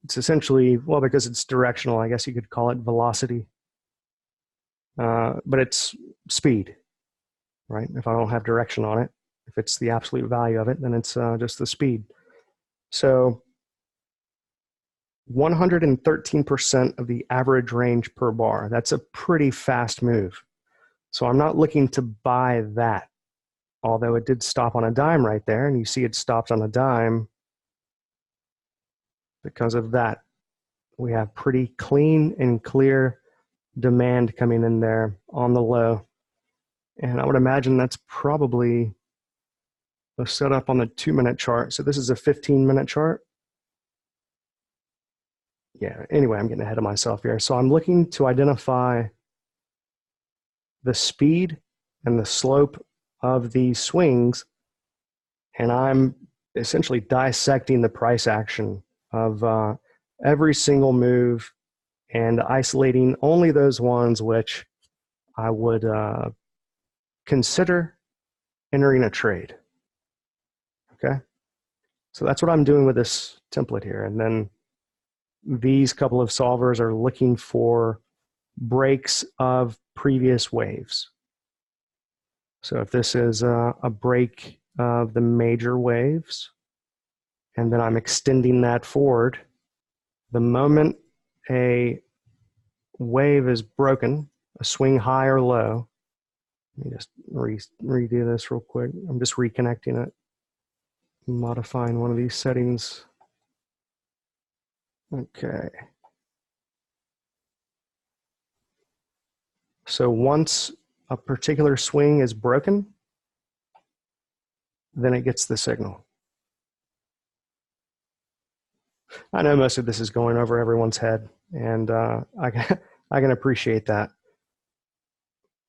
It's essentially, well, because it's directional, I guess you could call it velocity. But it's speed, right? If I don't have direction on it, if it's the absolute value of it, then it's just the speed. So 113% of the average range per bar. That's a pretty fast move. So I'm not looking to buy that, although it did stop on a dime right there, and you see it stopped on a dime because of that. We have pretty clean and clear demand coming in there on the low. And I would imagine that's probably a setup on the 2-minute chart. So this is a 15-minute chart. Yeah, anyway, I'm getting ahead of myself here. So I'm looking to identify the speed and the slope of these swings, and I'm essentially dissecting the price action of every single move and isolating only those ones which I would consider entering a trade. Okay? So that's what I'm doing with this template here. And then these couple of solvers are looking for breaks of previous waves. So if this is a break of the major waves, and then I'm extending that forward, the moment a wave is broken, a swing high or low, let me just redo this real quick. I'm just reconnecting it, modifying one of these settings. Okay. So once a particular swing is broken, then it gets the signal. I know most of this is going over everyone's head, and I can appreciate that.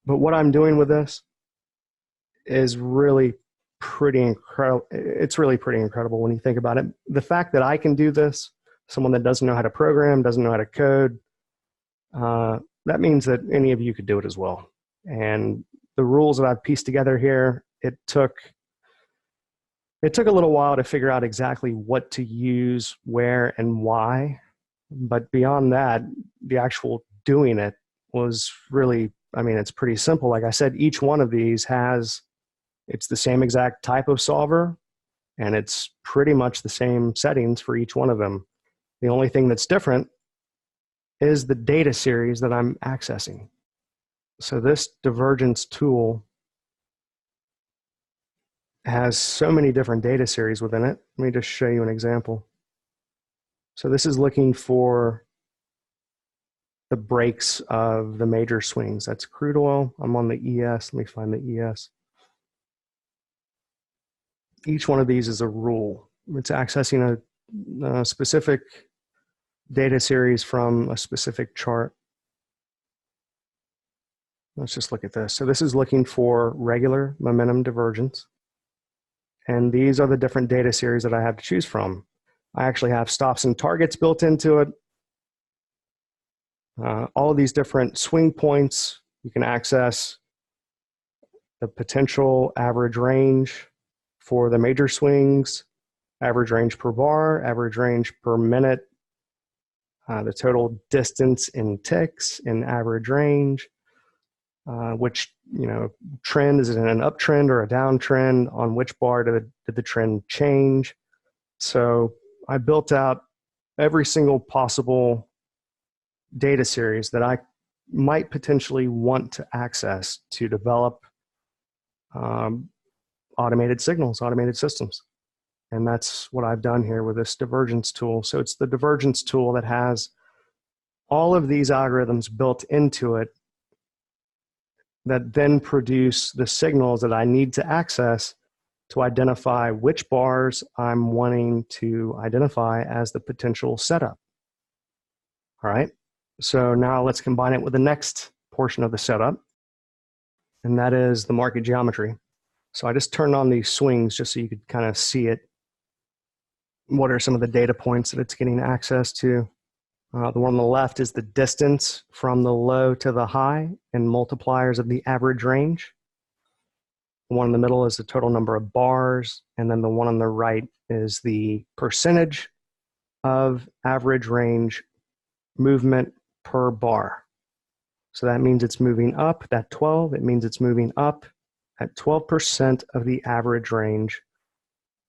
But what I'm doing with this is really pretty incredible. It's really pretty incredible when you think about it. The fact that I can do this, someone that doesn't know how to program, doesn't know how to code, that means that any of you could do it as well. And the rules that I've pieced together here, it took a little while to figure out exactly what to use, where, and why. But beyond that, the actual doing it was really, I mean, it's pretty simple. Like I said, each one of these it's the same exact type of solver, and it's pretty much the same settings for each one of them. The only thing that's different is the data series that I'm accessing. So this divergence tool has so many different data series within it. Let me just show you an example. So this is looking for the breaks of the major swings. That's crude oil. I'm on the ES. Let me find the ES. Each one of these is a rule. It's accessing a specific data series from a specific chart. Let's just look at this. So this is looking for regular momentum divergence. And these are the different data series that I have to choose from. I actually have stops and targets built into it. All of these different swing points, you can access the potential average range for the major swings, average range per bar, average range per minute, the total distance in ticks in average range, which, trend, is it an uptrend or a downtrend, on which bar did the trend change. So I built out every single possible data series that I might potentially want to access to develop automated signals, automated systems. And that's what I've done here with this divergence tool. So it's the divergence tool that has all of these algorithms built into it that then produce the signals that I need to access to identify which bars I'm wanting to identify as the potential setup. All right, so now let's combine it with the next portion of the setup, and that is the market geometry. So I just turned on these swings just so you could kind of see it. What are some of the data points that it's getting access to? The one on the left is the distance from the low to the high in multipliers of the average range. The one in the middle is the total number of bars, and then the one on the right is the percentage of average range movement per bar. So that means it's moving up, that 12, it means it's moving up at 12% of the average range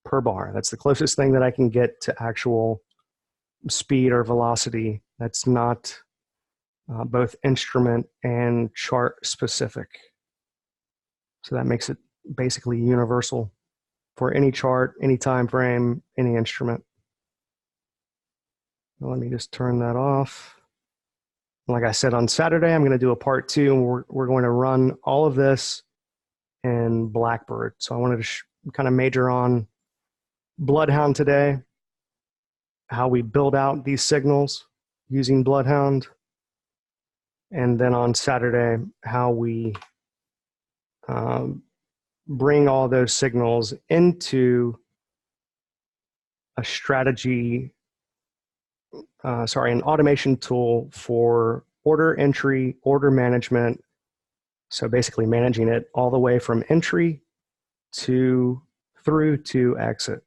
per bar. That's the closest thing that I can get to actual speed or velocity that's not both instrument and chart specific. So that makes it basically universal for any chart, any time frame, any instrument. Let me just turn that off. Like I said, on Saturday, I'm going to do a part 2, and we're going to run all of this in Blackbird. So I wanted to kind of major on Bloodhound today, how we build out these signals using Bloodhound, and then on Saturday, how we bring all those signals into a strategy, an automation tool for order entry, order management. So basically managing it all the way from entry through to exit.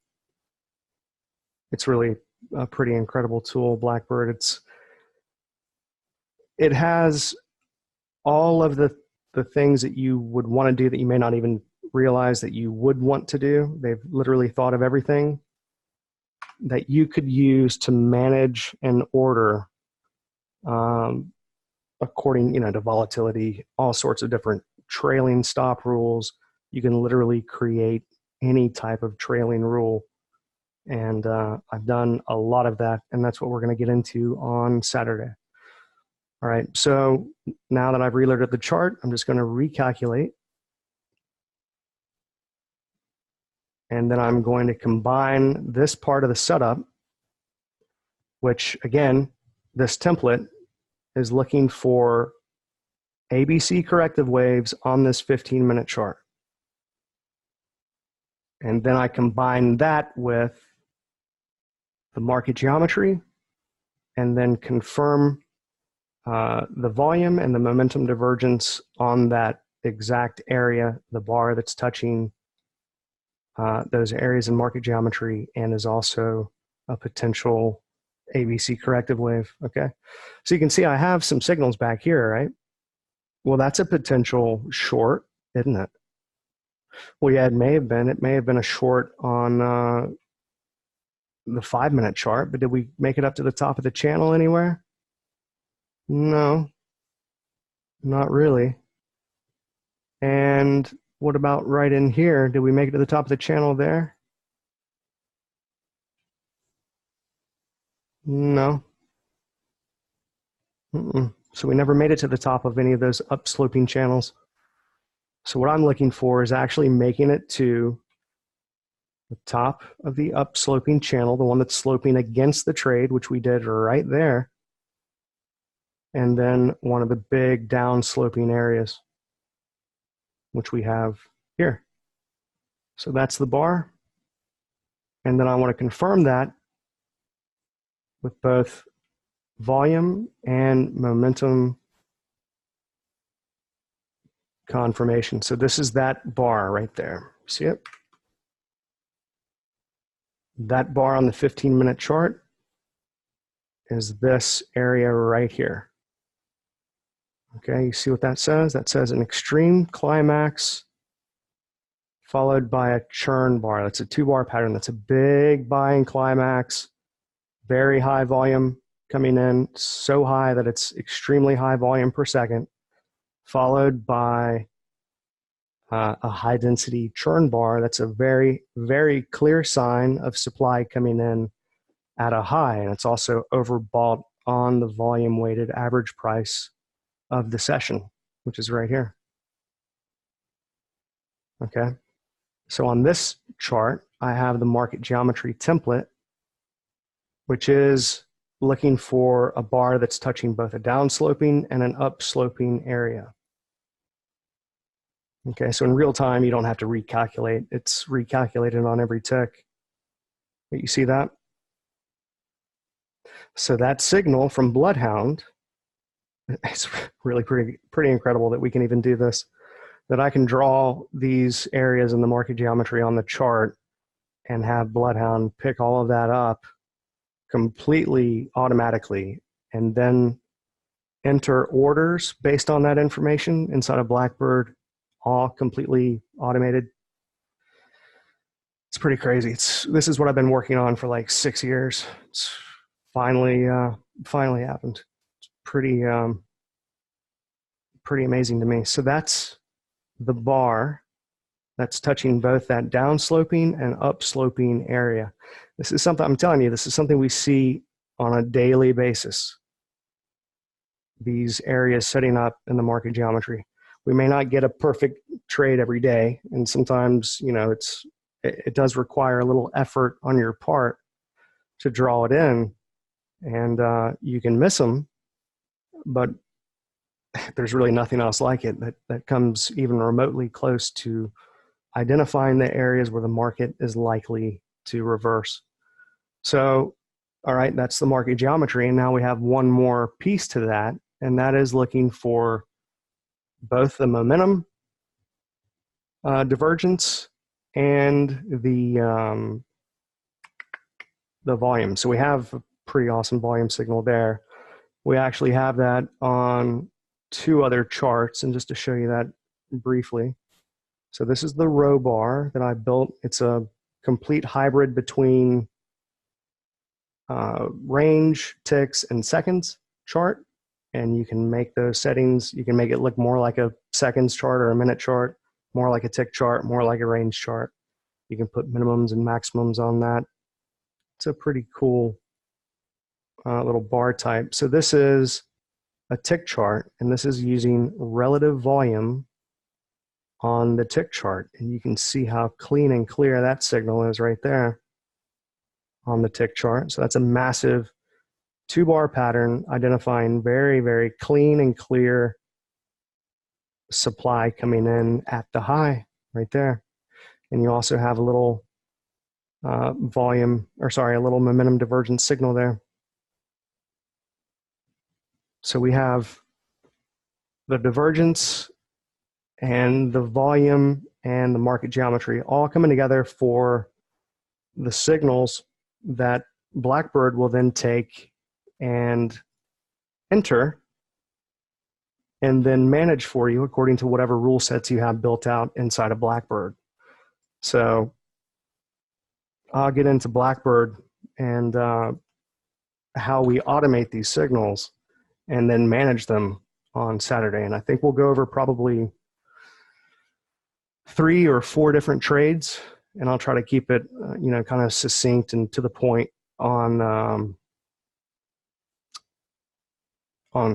It's really a pretty incredible tool, Blackbird. It has all of the things that you would want to do that you may not even realize that you would want to do. They've literally thought of everything that you could use to manage and order according, to volatility, all sorts of different trailing stop rules. You can literally create any type of trailing rule. And I've done a lot of that, and that's what we're going to get into on Saturday. All right, so now that I've reloaded the chart, I'm just going to recalculate. And then I'm going to combine this part of the setup, which, again, this template is looking for ABC corrective waves on this 15-minute chart. And then I combine that with the market geometry, and then confirm the volume and the momentum divergence on that exact area, the bar that's touching those areas in market geometry, and is also a potential ABC corrective wave. Okay, so you can see I have some signals back here, right? Well, that's a potential short, isn't it? Well, yeah, it may have been a short on the 5-minute chart, but did we make it up to the top of the channel anywhere? No, not really. And what about right in here? Did we make it to the top of the channel there? No. So we never made it to the top of any of those upsloping channels. So what I'm looking for is actually making it to the top of the upsloping channel, the one that's sloping against the trade, which we did right there. And then one of the big downsloping areas, which we have here. So that's the bar. And then I want to confirm that with both volume and momentum confirmation. So this is that bar right there. See it? That bar on the 15-minute chart is this area right here. Okay, you see what that says? That says an extreme climax followed by a churn bar. That's a 2-bar pattern. That's a big buying climax, very high volume coming in, so high that it's extremely high volume per second, followed by a high density churn bar. That's a very, very clear sign of supply coming in at a high, and it's also overbought on the volume weighted average price of the session, which is right here. Okay, so on this chart, I have the market geometry template, which is looking for a bar that's touching both a downsloping and an upsloping area. Okay, so in real time, you don't have to recalculate. It's recalculated on every tick. But you see that? So that signal from Bloodhound, it's really pretty incredible that we can even do this, that I can draw these areas in the market geometry on the chart and have Bloodhound pick all of that up completely automatically and then enter orders based on that information inside of Blackbird, all completely automated. It's pretty crazy. This is what I've been working on for like 6 years. It's finally happened. It's pretty amazing to me. So that's the bar that's touching both that downsloping and upsloping area. This is something, I'm telling you, this is something we see on a daily basis. These areas setting up in the market geometry. We may not get a perfect trade every day, and sometimes, you know, it does require a little effort on your part to draw it in, and you can miss them, but there's really nothing else like it that comes even remotely close to identifying the areas where the market is likely to reverse. So, all right, that's the market geometry, and now we have one more piece to that, and that is looking for both the momentum divergence and the volume. So we have a pretty awesome volume signal there. We actually have that on 2 other charts, and just to show you that briefly. So this is the row bar that I built. It's a complete hybrid between range, ticks, and seconds chart. And you can make those settings, you can make it look more like a seconds chart or a minute chart, more like a tick chart, more like a range chart. You can put minimums and maximums on that. It's a pretty cool little bar type. So this is a tick chart, and this is using relative volume on the tick chart. And you can see how clean and clear that signal is right there on the tick chart. So that's a massive 2-bar pattern identifying very, very clean and clear supply coming in at the high right there. And you also have a little a little momentum divergence signal there. So we have the divergence and the volume and the market geometry all coming together for the signals that Blackbird will then take and enter and then manage for you according to whatever rule sets you have built out inside of Blackbird. So I'll get into Blackbird and how we automate these signals and then manage them on Saturday. And I think we'll go over probably 3 or 4 different trades, and I'll try to keep it kind of succinct and to the point on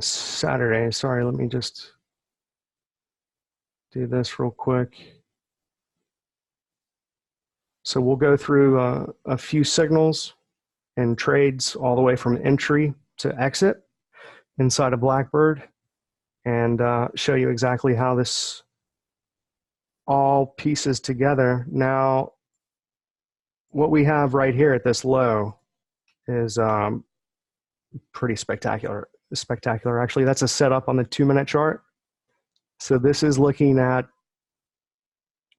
Saturday. Sorry, let me just do this real quick. So we'll go through a few signals and trades all the way from entry to exit inside of Blackbird, and show you exactly how this all pieces together. Now, what we have right here at this low is pretty spectacular. Actually, that's a setup on the 2-minute chart. So this is looking at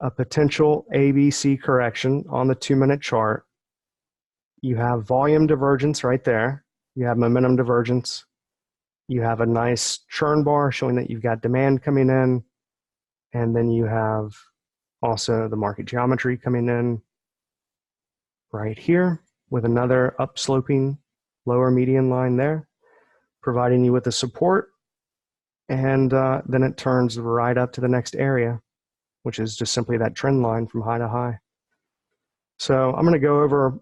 a potential ABC correction on the 2-minute chart You have volume divergence right there. You have momentum divergence. You have a nice churn bar showing that you've got demand coming in. And then you have also the market geometry coming in right here with another upsloping lower median line there, providing you with the support. And then it turns right up to the next area, which is just simply that trend line from high to high. So I'm going to go over,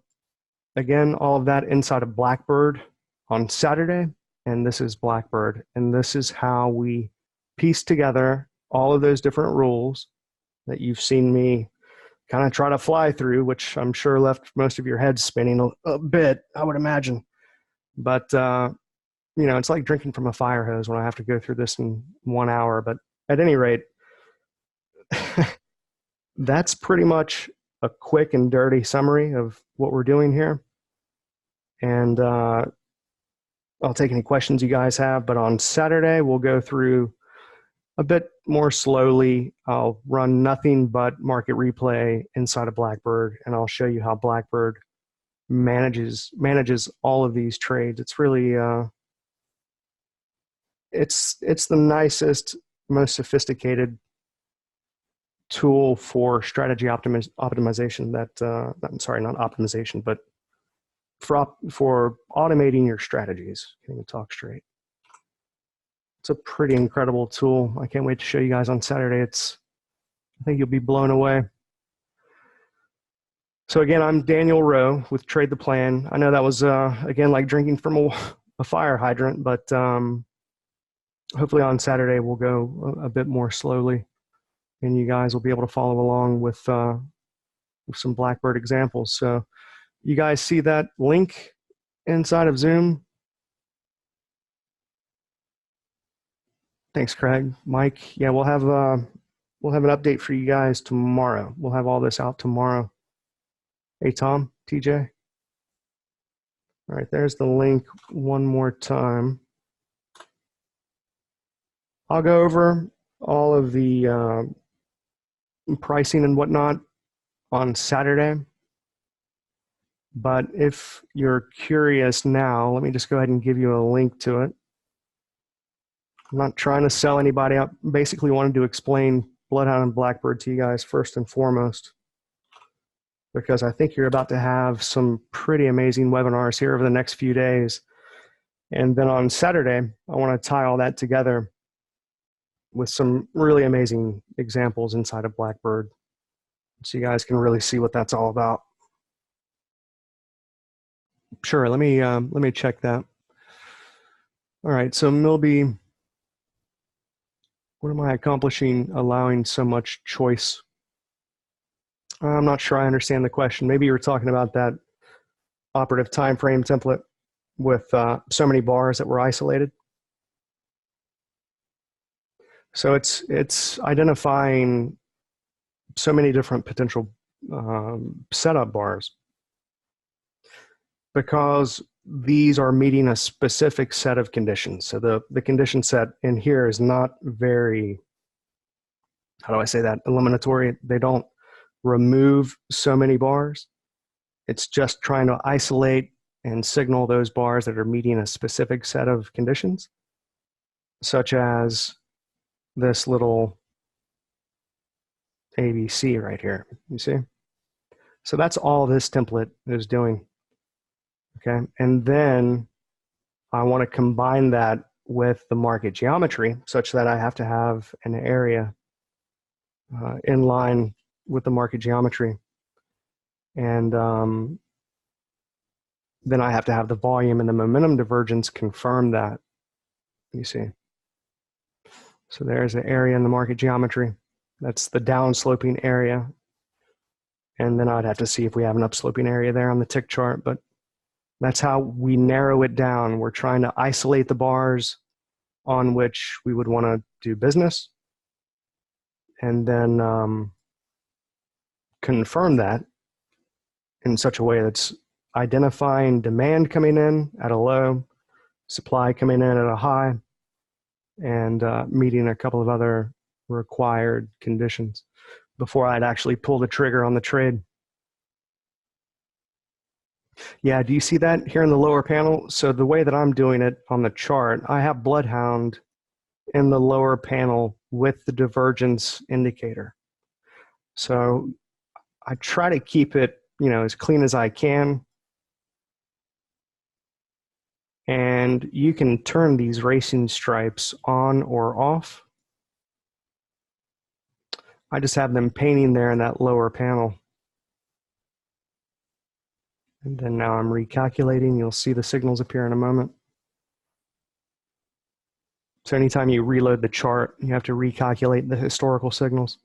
again, all of that inside of Blackbird on Saturday. And this is Blackbird. And this is how we piece together all of those different rules that you've seen me kind of try to fly through, which I'm sure left most of your heads spinning a bit, I would imagine. But, you know, it's like drinking from a fire hose when I have to go through this in 1 hour. But at any rate, that's pretty much a quick and dirty summary of what we're doing here. And I'll take any questions you guys have. But on Saturday, we'll go through a bit more slowly. I'll run nothing but market replay inside of Blackbird, and I'll show you how Blackbird manages all of these trades. It's really it's the nicest, most sophisticated tool for strategy optimization that I'm sorry, not optimization, but for automating your strategies. Can't even talk straight. It's a pretty incredible tool. I can't wait to show you guys on Saturday. I think you'll be blown away. So again, I'm Daniel Rowe with Trade the Plan. I know that was, again, like drinking from a fire hydrant, but hopefully on Saturday we'll go a bit more slowly, and you guys will be able to follow along with some Blackbird examples. So you guys see that link inside of Zoom? Thanks, Craig. Mike, yeah, we'll have an update for you guys tomorrow. We'll have all this out tomorrow. Hey, Tom, TJ. All right, there's the link one more time. I'll go over all of the pricing and whatnot on Saturday. But if you're curious now, let me just go ahead and give you a link to it. I'm not trying to sell anybody up. Basically wanted to explain Bloodhound and Blackbird to you guys first and foremost, because I think you're about to have some pretty amazing webinars here over the next few days. And then on Saturday, I want to tie all that together with some really amazing examples inside of Blackbird, so you guys can really see what that's all about. Sure, let me check that. All right, so Milby, what am I accomplishing allowing so much choice? I'm not sure I understand the question. Maybe you were talking about that operative time frame template with so many bars that were isolated. So it's identifying so many different potential setup bars, because these are meeting a specific set of conditions. So the condition set in here is not very, how do I say that, eliminatory. They don't remove so many bars. It's just trying to isolate and signal those bars that are meeting a specific set of conditions, such as this little ABC right here, you see? So that's all this template is doing, okay? And then I want to combine that with the market geometry such that I have to have an area in line with the market geometry. And then I have to have the volume and the momentum divergence confirm that, you see? So there's an area in the market geometry. That's the downsloping area. And then I'd have to see if we have an upsloping area there on the tick chart, but that's how we narrow it down. We're trying to isolate the bars on which we would want to do business, and then confirm that in such a way that's identifying demand coming in at a low, supply coming in at a high, and meeting a couple of other required conditions before I'd actually pull the trigger on the trade. Yeah, do you see that here in the lower panel? So the way that I'm doing it on the chart, I have Bloodhound in the lower panel with the divergence indicator. So I try to keep it, as clean as I can. And you can turn these racing stripes on or off. I just have them painting there in that lower panel. And then now I'm recalculating. You'll see the signals appear in a moment. So anytime you reload the chart, you have to recalculate the historical signals.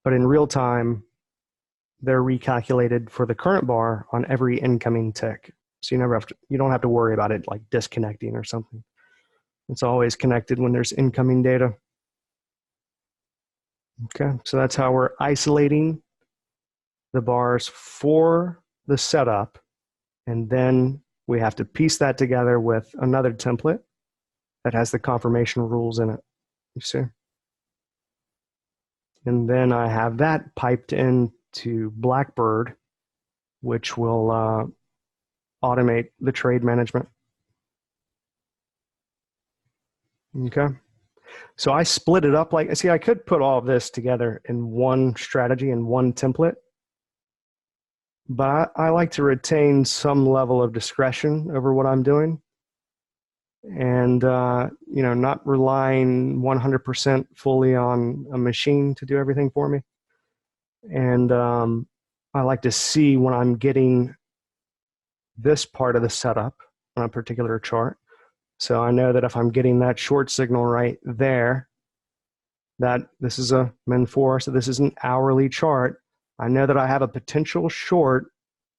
But in real time, they're recalculated for the current bar on every incoming tick. So you don't have to worry about it like disconnecting or something. It's always connected when there's incoming data. Okay, so that's how we're isolating the bars for the setup. And then we have to piece that together with another template that has the confirmation rules in it, you see? And then I have that piped into Blackbird, which will automate the trade management. Okay. So I split it up like, see, I could put all of this together in one strategy and one template, but I like to retain some level of discretion over what I'm doing and, not relying 100% fully on a machine to do everything for me. And I like to see when I'm getting this part of the setup on a particular chart. So I know that if I'm getting that short signal right there, that this is a MIN4, so this is an hourly chart. I know that I have a potential short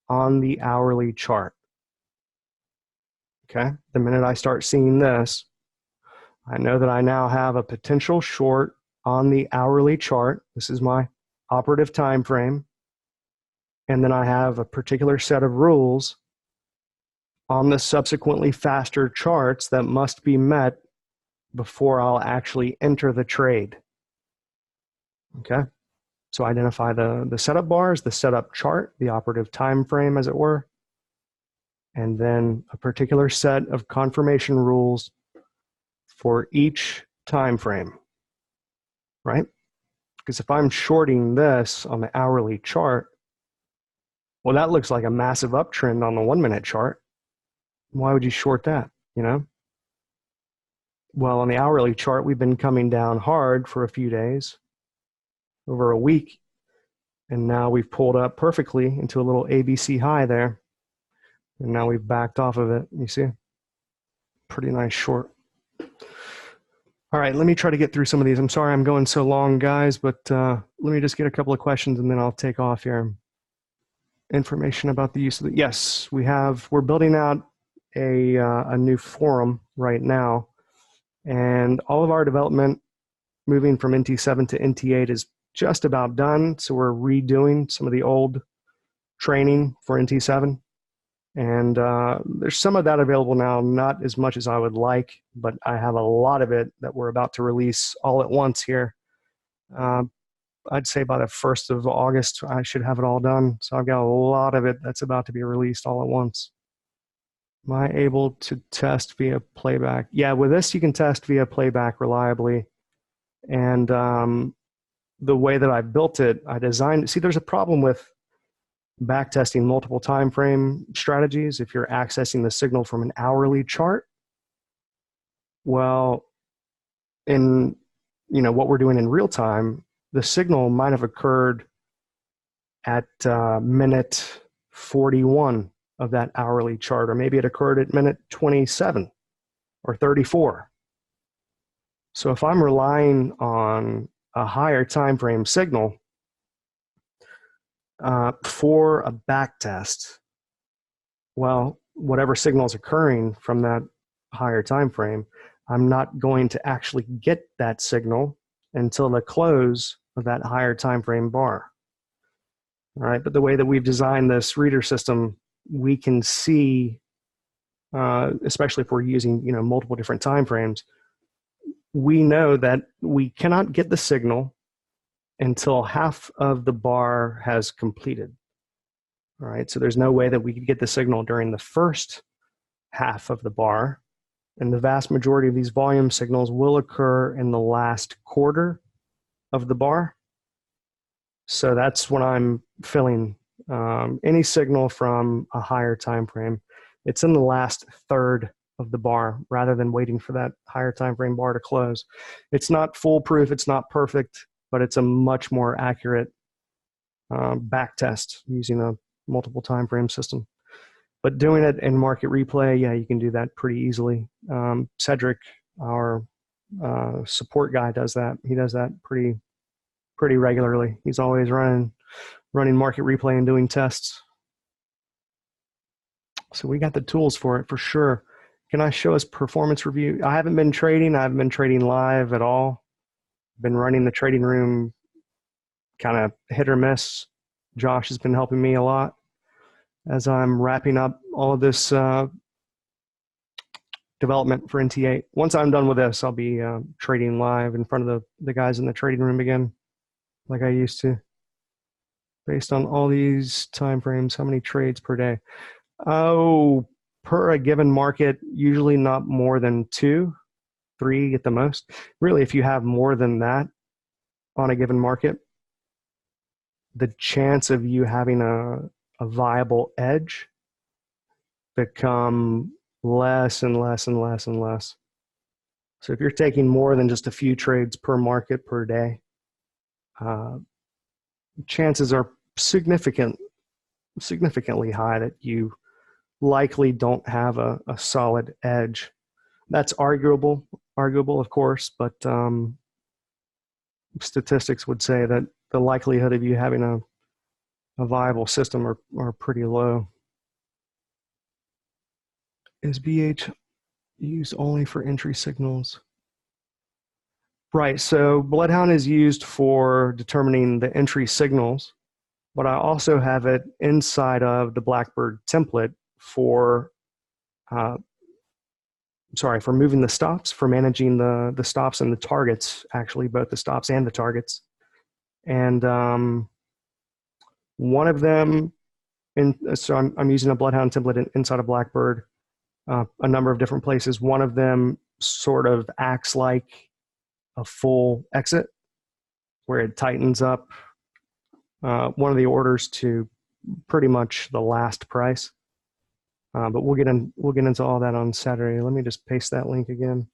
on the hourly chart. Okay, the minute I start seeing this, I know that I now have a potential short on the hourly chart. This is my operative time frame. And then I have a particular set of rules on the subsequently faster charts that must be met before I'll actually enter the trade. Okay, so identify the setup bars, the setup chart, the operative time frame, as it were, and then a particular set of confirmation rules for each time frame, right? Because if I'm shorting this on the hourly chart, well, that looks like a massive uptrend on the 1 minute chart. Why would you short that, Well, on the hourly chart, we've been coming down hard for a few days, over a week, and now we've pulled up perfectly into a little ABC high there, and now we've backed off of it. You see? Pretty nice short. All right, let me try to get through some of these. I'm sorry I'm going so long, guys, but let me just get a couple of questions and then I'll take off here. Information about the use of the, yes, we're building out a new forum right now, and all of our development moving from NT7 to NT8 is just about done. So we're redoing some of the old training for NT7. And there's some of that available now, not as much as I would like, but I have a lot of it that we're about to release all at once here. I'd say by the 1st of August, I should have it all done. So I've got a lot of it that's about to be released all at once. Am I able to test via playback? Yeah, with this, you can test via playback reliably. And the way that I built it, I designed, see, there's a problem with backtesting multiple time frame strategies if you're accessing the signal from an hourly chart. Well, in what we're doing in real time, the signal might have occurred at minute 41 of that hourly chart, or maybe it occurred at minute 27 or 34. So if I'm relying on a higher time frame signal for a back test, well, whatever signal is occurring from that higher time frame, I'm not going to actually get that signal until the close of that higher time frame bar. All right, but the way that we've designed this reader system, we can see, especially if we're using multiple different time frames, we know that we cannot get the signal until half of the bar has completed. All right, so there's no way that we could get the signal during the first half of the bar. And the vast majority of these volume signals will occur in the last quarter of the bar. So that's when I'm filling any signal from a higher time frame. It's in the last third of the bar rather than waiting for that higher time frame bar to close. It's not foolproof, it's not perfect, but it's a much more accurate back test using a multiple time frame system. But doing it in market replay, yeah, you can do that pretty easily. Cedric, our support guy, does that. He does that pretty regularly. He's always running market replay and doing tests. So we got the tools for it for sure. Can I show us performance review? I haven't been trading. I haven't been trading live at all. Been running the trading room kind of hit or miss. Josh has been helping me a lot as I'm wrapping up all of this development for NT8. Once I'm done with this, I'll be trading live in front of the guys in the trading room again, like I used to. Based on all these time frames, how many trades per day? Oh, per a given market, usually not more than 2, 3 at the most. Really, if you have more than that on a given market, the chance of you having a viable edge become less and less and less and less. So if you're taking more than just a few trades per market per day, chances are significantly high that you likely don't have a solid edge. That's arguable of course, but statistics would say that the likelihood of you having a viable system are pretty low. Is BH used only for entry signals? Right, so Bloodhound is used for determining the entry signals, but I also have it inside of the Blackbird template for moving the stops, for managing the stops and the targets, actually, both the stops and the targets. And one of them, so I'm using a Bloodhound template inside of Blackbird, a number of different places. One of them sort of acts like a full exit, where it tightens up one of the orders to pretty much the last price. But we'll get into all that on Saturday. Let me just paste that link again.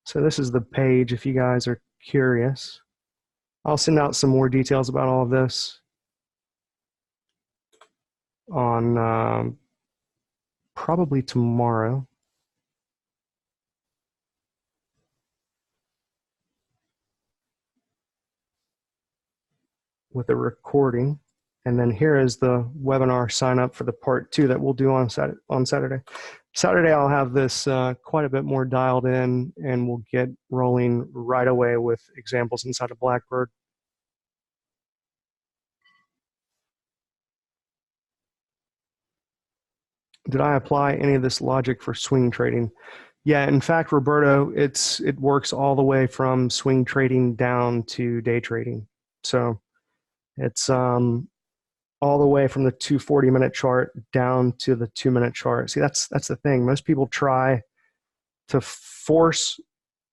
So this is the page if you guys are curious. I'll send out some more details about all of this on probably tomorrow. With a recording. And then here is the webinar sign up for the part 2 that we'll do on Saturday. Saturday, I'll have this quite a bit more dialed in, and we'll get rolling right away with examples inside of Blackbird. Did I apply any of this logic for swing trading? Yeah, in fact, Roberto, it works all the way from swing trading down to day trading. So it's all the way from the 240-minute chart down to the 2-minute chart. See, that's the thing. Most people try to force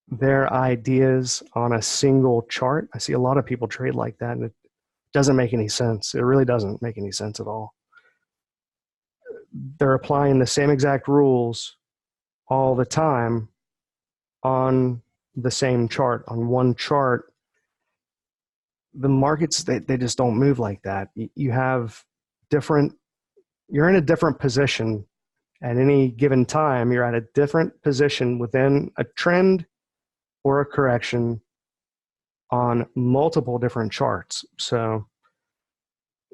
their ideas on a single chart. I see a lot of people trade like that, and it doesn't make any sense. It really doesn't make any sense at all. They're applying the same exact rules all the time on the same chart, on one chart. The markets, they just don't move like that. You have you're in a different position at any given time. You're at a different position within a trend or a correction on multiple different charts. So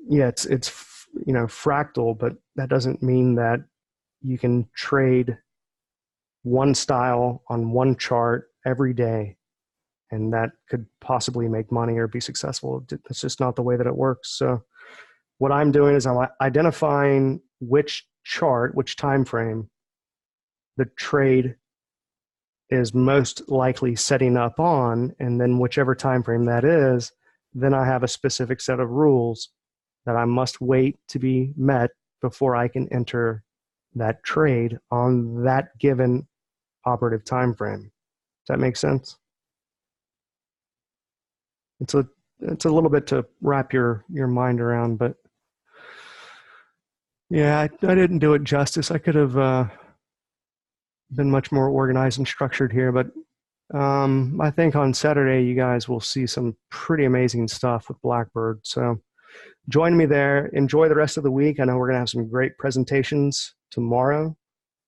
yeah, it's fractal, but that doesn't mean that you can trade one style on one chart every day and that could possibly make money or be successful. It's just not the way that it works. So what I'm doing is I'm identifying which chart, which time frame the trade is most likely setting up on, and then whichever time frame that is, then I have a specific set of rules that I must wait to be met before I can enter that trade on that given operative time frame. Does that make sense? It's a little bit to wrap your mind around, but yeah, I didn't do it justice. I could have been much more organized and structured here, but I think on Saturday you guys will see some pretty amazing stuff with Blackbird. So join me there. Enjoy the rest of the week. I know we're going to have some great presentations tomorrow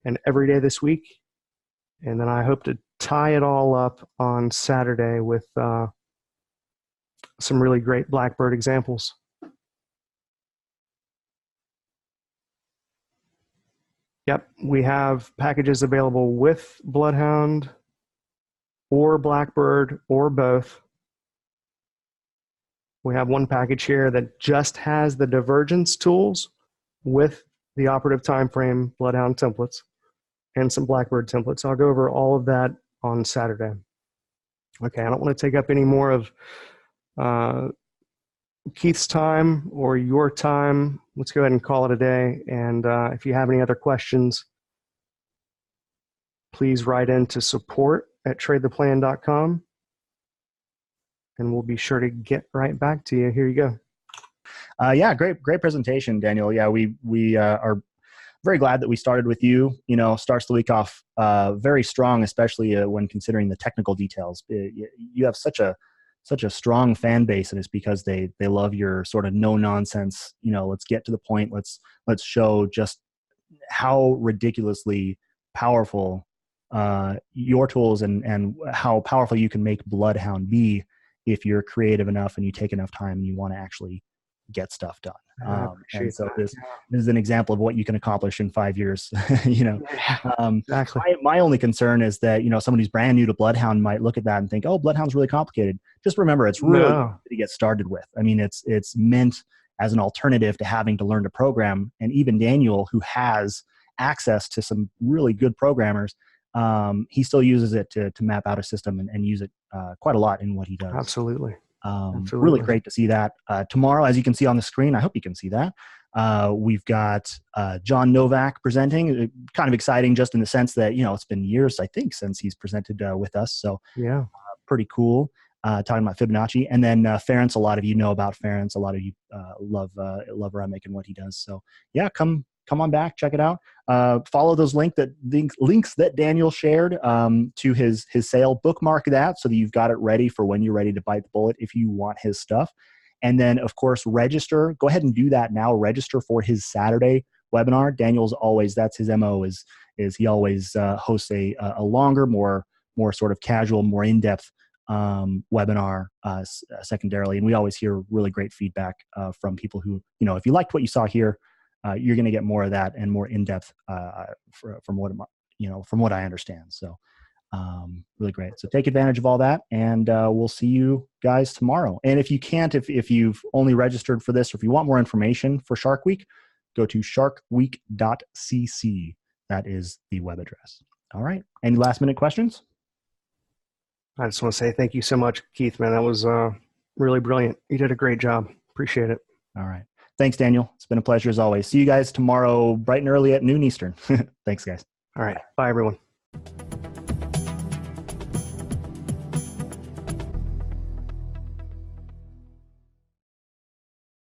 and every day this week. And then I hope to tie it all up on Saturday with some really great Blackbird examples. Yep, we have packages available with Bloodhound or Blackbird or both. We have one package here that just has the divergence tools with the operative time frame Bloodhound templates and some Blackbird templates. I'll go over all of that on Saturday. Okay, I don't want to take up any more of Keith's time or your time. Let's go ahead and call it a day. And if you have any other questions, please write into support@tradetheplan.com and we'll be sure to get right back to you. Here you go. Yeah, great presentation, Daniel. Yeah, we are very glad that we started with you. You know, starts the week off very strong, especially when considering the technical details. You have such a strong fan base, and it's because they love your sort of no nonsense. You know, let's get to the point. Let's show just how ridiculously powerful your tools and how powerful you can make Bloodhound be if you're creative enough and you take enough time and you want to actually get stuff done. And so this is an example of what you can accomplish in 5 years. You know, exactly. My only concern is that, you know, someone who's brand new to Bloodhound might look at that and think, oh, Bloodhound's really complicated. Just remember, it's really easy to get started with. I mean, it's meant as an alternative to having to learn to program. And even Daniel, who has access to some really good programmers, he still uses it to map out a system and use it quite a lot in what he does. Absolutely. Really great to see that. Tomorrow, as you can see on the screen, I hope you can see that, we've got John Novak presenting. Kind of exciting just in the sense that, you know, it's been years, I think, since he's presented with us. So yeah, pretty cool. Talking about Fibonacci. And then Ferenc, a lot of you know about Ferenc. A lot of you love Remick and what he does. So yeah, come on back, check it out. Follow those links that Daniel shared to his sale. Bookmark that so that you've got it ready for when you're ready to bite the bullet if you want his stuff. And then, of course, register. Go ahead and do that now. Register for his Saturday webinar. Daniel's always, that's his MO, is he always hosts a longer, more sort of casual, more in-depth webinar secondarily. And we always hear really great feedback from people who, you know, if you liked what you saw here, you're going to get more of that and more in-depth from what I understand. So really great. So take advantage of all that, and we'll see you guys tomorrow. And if you can't, if you've only registered for this, or if you want more information for Shark Week, go to sharkweek.cc. That is the web address. All right. Any last minute questions? I just want to say thank you so much, Keith, man. That was really brilliant. You did a great job. Appreciate it. All right. Thanks, Daniel. It's been a pleasure as always. See you guys tomorrow bright and early at noon Eastern. Thanks, guys. All right. Bye, everyone.